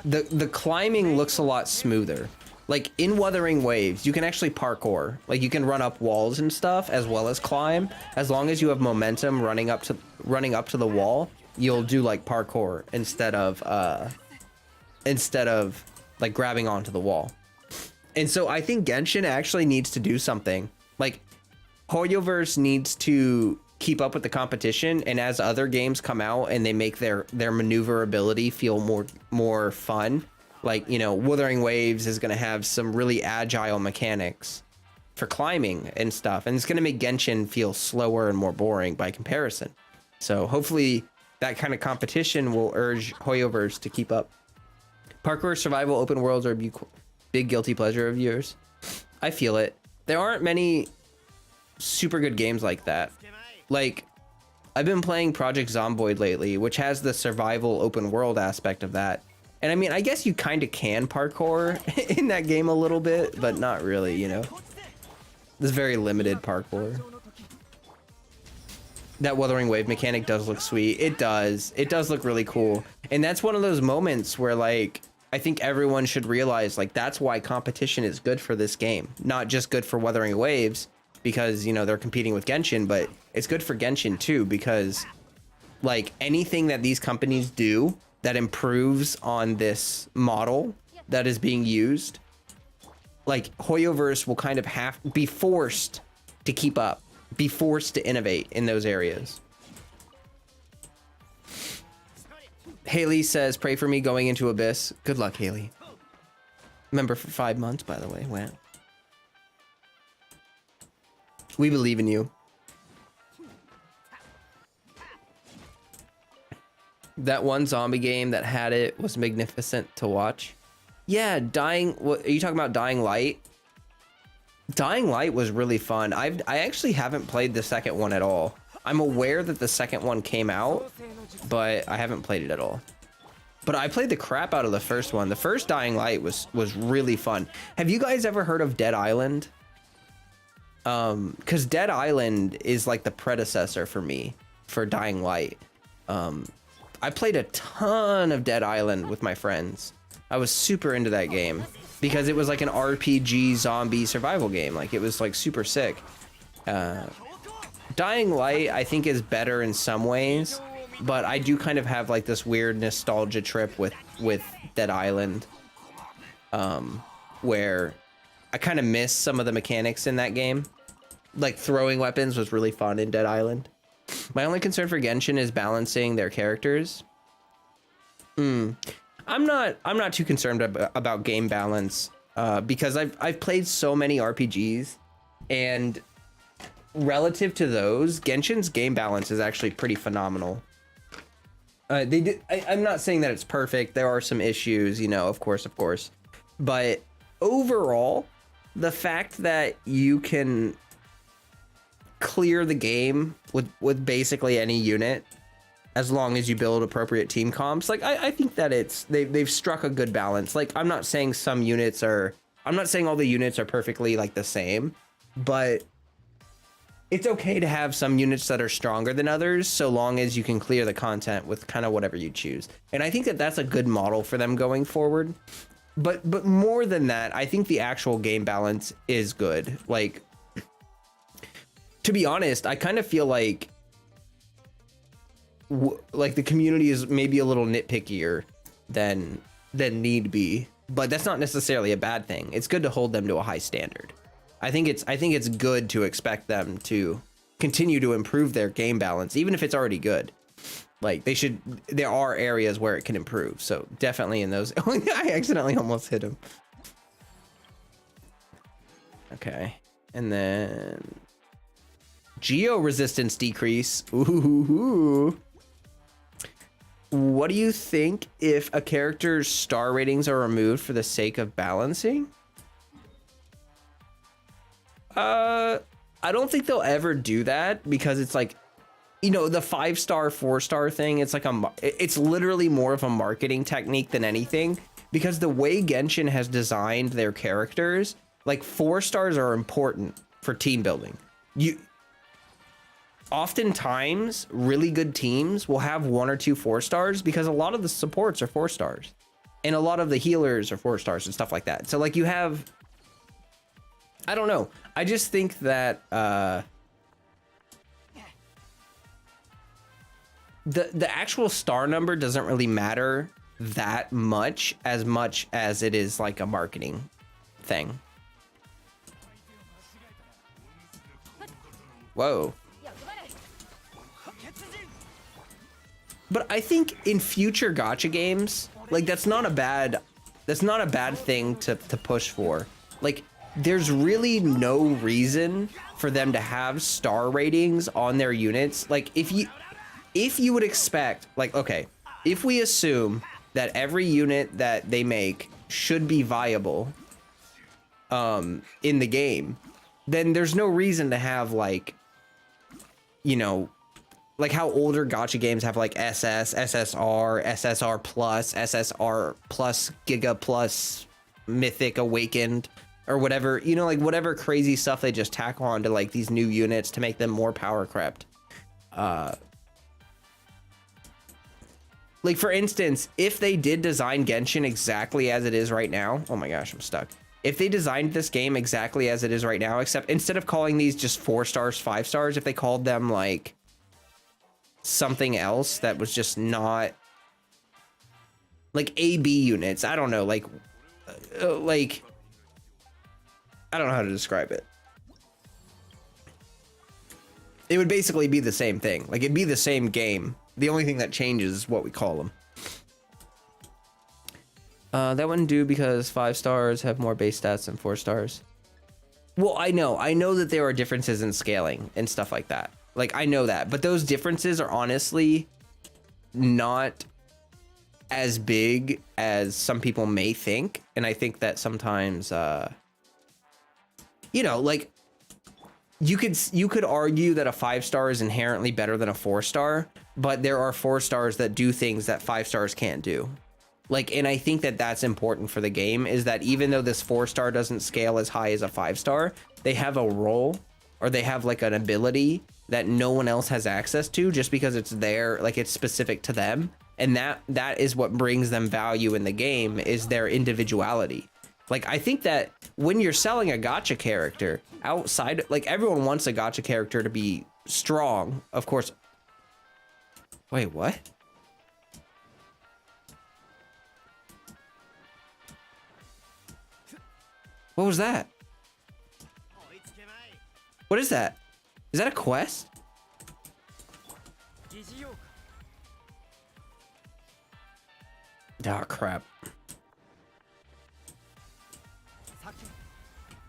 the climbing looks a lot smoother. Like in Wuthering Waves, you can actually parkour. Like you can run up walls and stuff as well as climb. As long as you have momentum running up to the wall, you'll do like parkour instead of like grabbing onto the wall. And so I think Genshin actually needs to do something. Like Hoyoverse needs to keep up with the competition, and as other games come out and they make their maneuverability feel more fun, like, you know, Wuthering Waves is going to have some really agile mechanics for climbing and stuff, and it's going to make Genshin feel slower and more boring by comparison. So hopefully that kind of competition will urge Hoyoverse to keep up. Parkour survival open worlds are a big guilty pleasure of yours. I feel it. There aren't many super good games like that. Like, I've been playing Project Zomboid lately, which has the survival open world aspect of that. And I mean, I guess you kind of can parkour in that game a little bit, but not really, you know. There's very limited parkour. That Wuthering Wave mechanic does look sweet. It does. It does look really cool. And that's one of those moments where, like, I think everyone should realize, like, that's why competition is good for this game. Not just good for Wuthering Waves, because, you know, they're competing with Genshin, but it's good for Genshin too, because, like, anything that these companies do that improves on this model that is being used, like, Hoyoverse will kind of be forced to keep up, be forced to innovate in those areas. Haley says, pray for me going into Abyss. Good luck, Haley. Member for 5 months, by the way. Wow. We believe in you. That one zombie game that had it was magnificent to watch. Yeah, what are you talking about? Dying Light? Dying Light was really fun. I actually haven't played the second one at all. I'm aware that the second one came out, but I haven't played it at all. But I played the crap out of the first one. The first Dying Light was really fun. Have you guys ever heard of Dead Island? Because Dead Island is like the predecessor for me for Dying Light. I played a ton of Dead Island with my friends. I was super into that game because it was like an RPG zombie survival game. Like, it was like super sick. Dying Light, I think, is better in some ways, but I do kind of have like this weird nostalgia trip with Dead Island, where I kind of miss some of the mechanics in that game. Like, throwing weapons was really fun in Dead Island. My only concern for Genshin is balancing their characters. I'm not too concerned about game balance, because I've played so many RPGs, and relative to those, Genshin's game balance is actually pretty phenomenal. I'm not saying that it's perfect. There are some issues, you know, of course, but overall, the fact that you can clear the game with basically any unit, as long as you build appropriate team comps, like, I think that they've struck a good balance. Like, I'm not saying all the units are perfectly like the same, but it's okay to have some units that are stronger than others, so long as you can clear the content with kind of whatever you choose. And I think that that's a good model for them going forward. But more than that, I think the actual game balance is good. Like, to be honest, I kind of feel like the community is maybe a little nitpickier than need be, but that's not necessarily a bad thing. It's good to hold them to a high standard. I think it's good to expect them to continue to improve their game balance, even if it's already good. Like, there are areas where it can improve. So definitely in those. I accidentally almost hit him. Okay. And then geo resistance decrease. Ooh. What do you think if a character's star ratings are removed for the sake of balancing? I don't think they'll ever do that, because it's like, you know, the 5-star, 4-star thing. It's like it's literally more of a marketing technique than anything, because the way Genshin has designed their characters, like 4 stars are important for team building. Oftentimes really good teams will have 1 or 2 4 stars because a lot of the supports are 4 stars and a lot of the healers are 4 stars and stuff like that. So like you have, I don't know. I just think that the actual star number doesn't really matter that much as it is like a marketing thing. Whoa. But I think in future gacha games, like that's not a bad thing to push for. Like there's really no reason for them to have star ratings on their units. Like if you would expect, like, okay, if we assume that every unit that they make should be viable in the game, then there's no reason to have like, you know, like how older gacha games have like SS, SSR, SSR plus, SSR plus, Giga plus, Mythic Awakened, or whatever, you know, like whatever crazy stuff they just tack on to like these new units to make them more power crept. Like for instance, if they did design Genshin exactly as it is right now, oh my gosh, I'm stuck. If they designed this game exactly as it is right now, except instead of calling these just 4 stars, 5 stars, if they called them like something else that was just not like AB units, I don't know, like I don't know how to describe it. It would basically be the same thing. Like it'd be the same game. The only thing that changes is what we call them. That wouldn't do because 5 stars have more base stats than 4 stars. Well, I know that there are differences in scaling and stuff like that. Like I know that, but those differences are honestly not as big as some people may think. And I think that sometimes, you know, like you could argue that a 5 star is inherently better than a 4 star, but there are 4 stars that do things that 5 stars can't do. Like, and I think that that's important for the game, is that even though this 4 star doesn't scale as high as a 5 star, they have a role or they have like an ability that no one else has access to just because it's there, like it's specific to them. And that is what brings them value in the game, is their individuality. Like, I think that when you're selling a gacha character outside, like everyone wants a gacha character to be strong, of course. Wait, what? What was that? What is that? Is that a quest? Oh, crap.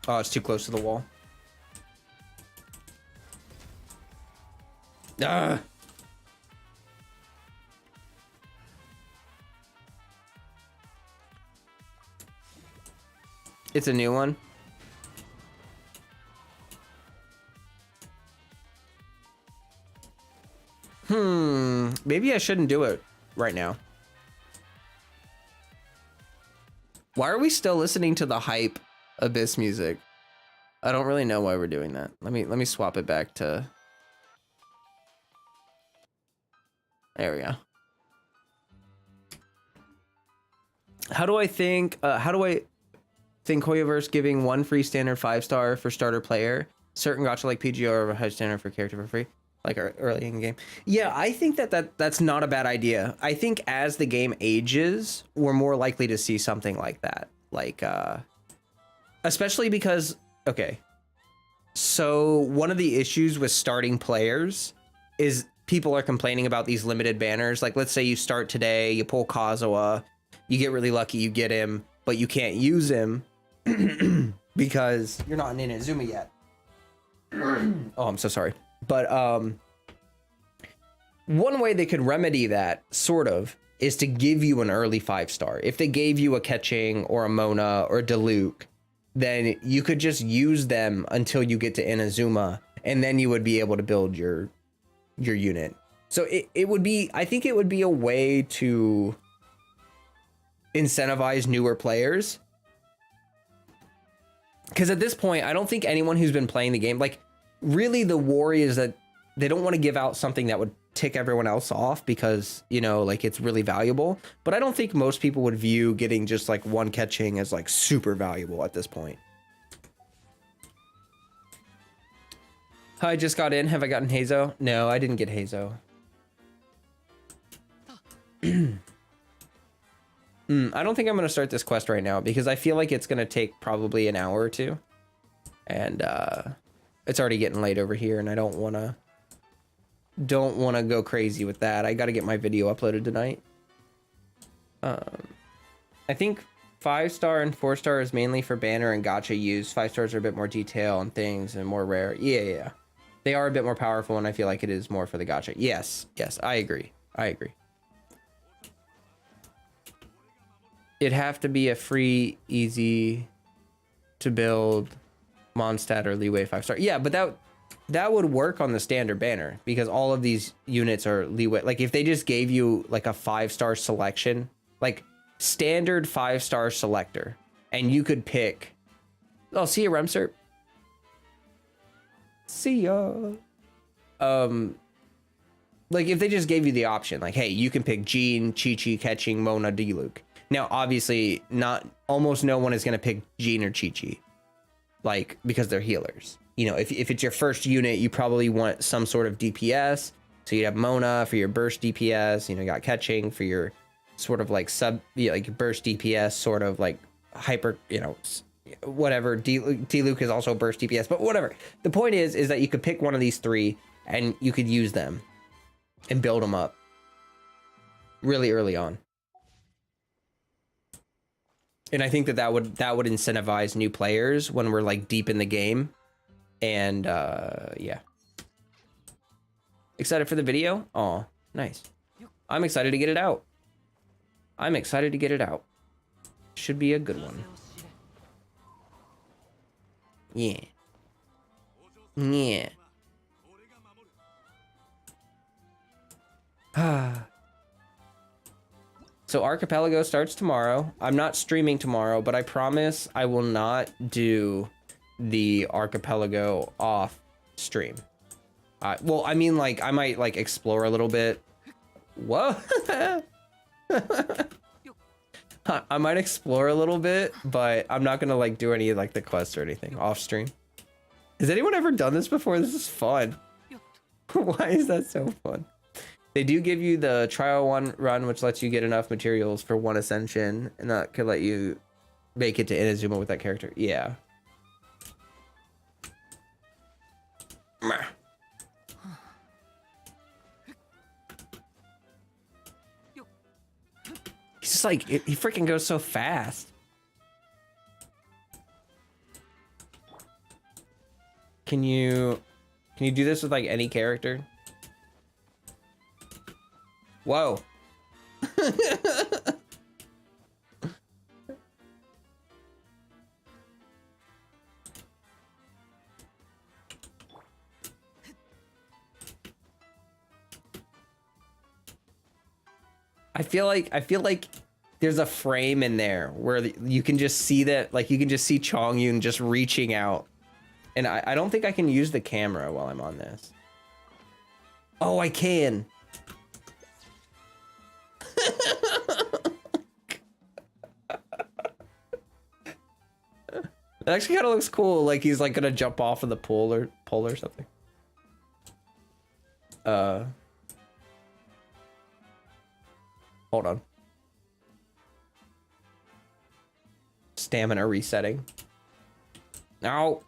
Oh, it's too close to the wall. Ah. It's a new one. Maybe I shouldn't do it right now. Why are we still listening to the hype Abyss music? I don't really know why we're doing that. Let me swap it back to. There we go. How do I think Hoyoverse giving 1 free standard 5 star for starter player, certain gacha like PGO or a high standard for character for free, like early in the game? Yeah, I think that's not a bad idea. I think as the game ages, we're more likely to see something like that. Like, especially because, okay, so one of the issues with starting players is people are complaining about these limited banners. Like, let's say you start today, you pull Kazuha, you get really lucky, you get him, but you can't use him because you're not in Inazuma yet. Oh, I'm so sorry. But one way they could remedy that, sort of, is to give you an early 5 star. If they gave you a Ketching or a Mona or a Diluc, then you could just use them until you get to Inazuma, and then you would be able to build your unit. So it would be, I think it would be a way to incentivize newer players. Because at this point, I don't think anyone who's been playing the game, like, really the worry is that they don't want to give out something that would tick everyone else off because, you know, like, it's really valuable. But I don't think most people would view getting just like one catching as like super valuable at this point. I just got in. Have I gotten Hazo? No, I didn't get Hazo. I don't think I'm going to start this quest right now because I feel like it's going to take probably an hour or two. And it's already getting late over here and I don't want to go crazy with that. I got to get my video uploaded tonight. I think 5-star and 4-star is mainly for banner and gacha use. 5 stars are a bit more detail on things and more rare. Yeah. They are a bit more powerful and I feel like it is more for the gacha. Yes, I agree. It'd have to be a free, easy to build Mondstadt or Leeway 5-star. Yeah, but that would work on the standard banner because all of these units are Leeway. Like if they just gave you like a 5-star selection, like standard 5-star selector, and you could pick. Oh, see ya, Remser. See ya. Like if they just gave you the option, like, hey, you can pick Jean, Chi-Chi, Catching, Mona, Diluc. Now, obviously, almost no one is going to pick Jean or Chi-Chi, like, because they're healers. You know, if it's your first unit, you probably want some sort of DPS. So you'd have Mona for your burst DPS. You know, you got Catching for your sort of like like burst DPS, sort of like hyper, you know, whatever. Diluc is also burst DPS, but whatever. The point is that you could pick one of these three and you could use them and build them up really early on. And I think that would incentivize new players when we're like deep in the game. And yeah. Excited for the video? Aw, nice. I'm excited to get it out. Should be a good one. Yeah. So Archipelago starts tomorrow. I'm not streaming tomorrow, but I promise I will not do the Archipelago off stream. Well, I mean, like, I might, like, explore a little bit. Whoa! I might explore a little bit, but I'm not gonna, like, do any, like, the quests or anything off stream. Has anyone ever done this before? This is fun. Why is that so fun? They do give you the trial one run, which lets you get enough materials for one ascension, and that could let you make it to Inazuma with that character. Yeah. He's just like, he freaking goes so fast. Can you do this with like any character? Whoa. I feel like there's a frame in there where you can just see that, like, you can just see Chongyun just reaching out. And I don't think I can use the camera while I'm on this. Oh, I can. It actually kind of looks cool, like he's like gonna jump off of the pole or something. Hold on. Stamina resetting. No.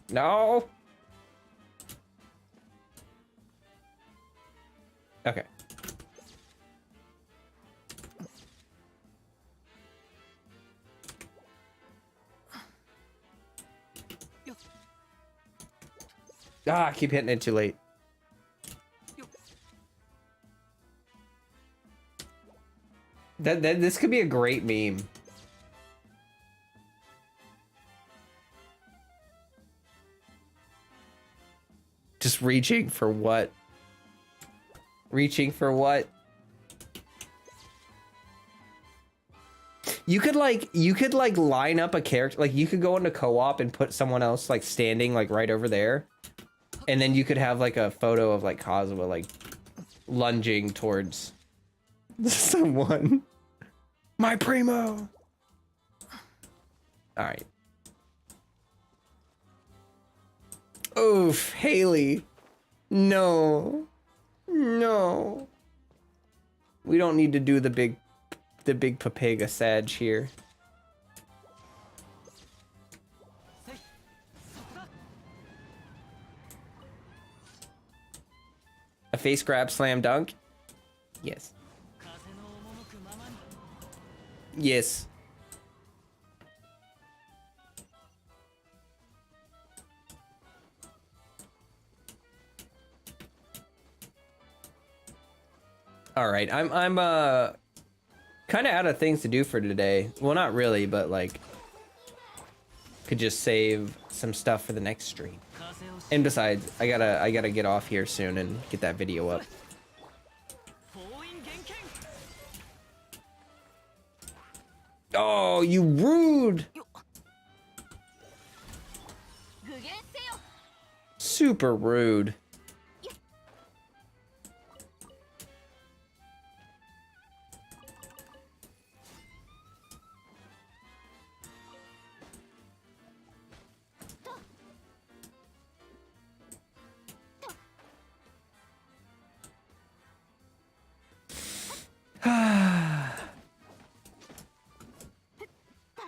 No. Okay. Ah, I keep hitting it too late. This could be a great meme. Just reaching for what? Reaching for what? You could like line up a character, like you could go into co-op and put someone else like standing like right over there, and then you could have like a photo of like Kazuha like lunging towards someone. My primo. All right. Oof, Haley. No. No. We don't need to do the big Papega Sag here. A face grab slam dunk? Yes. Yes. All right, I'm kind of out of things to do for today. Well, not really, but like could just save some stuff for the next stream. And besides, I gotta get off here soon and get that video up. Oh, you rude! Super rude.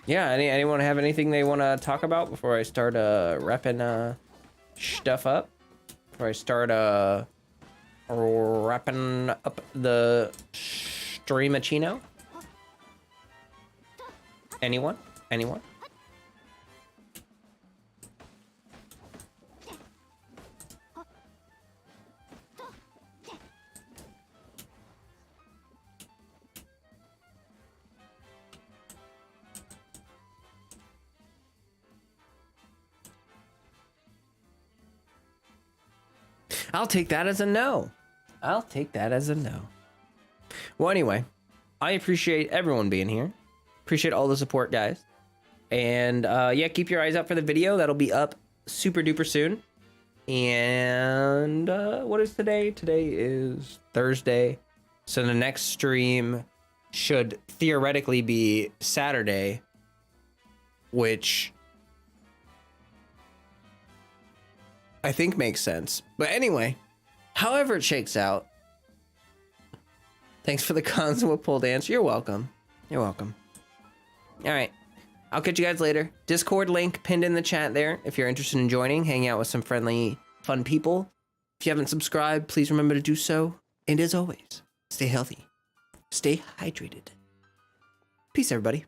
Yeah, anyone have anything they want to talk about before I start wrapping stuff up? Before I start wrapping up the streamachino? Anyone? Anyone? I'll take that as a no. I'll take that as a no. Well, anyway, I appreciate everyone being here. Appreciate all the support, guys. And yeah, keep your eyes out for the video. That'll be up super duper soon. And what is today? Today is Thursday. So the next stream should theoretically be Saturday, which I think makes sense. But anyway, however it shakes out, thanks for the Kazuha pole dance. You're welcome. You're welcome. All right. I'll catch you guys later. Discord link pinned in the chat there if you're interested in joining, hanging out with some friendly, fun people. If you haven't subscribed, please remember to do so. And as always, stay healthy. Stay hydrated. Peace, everybody.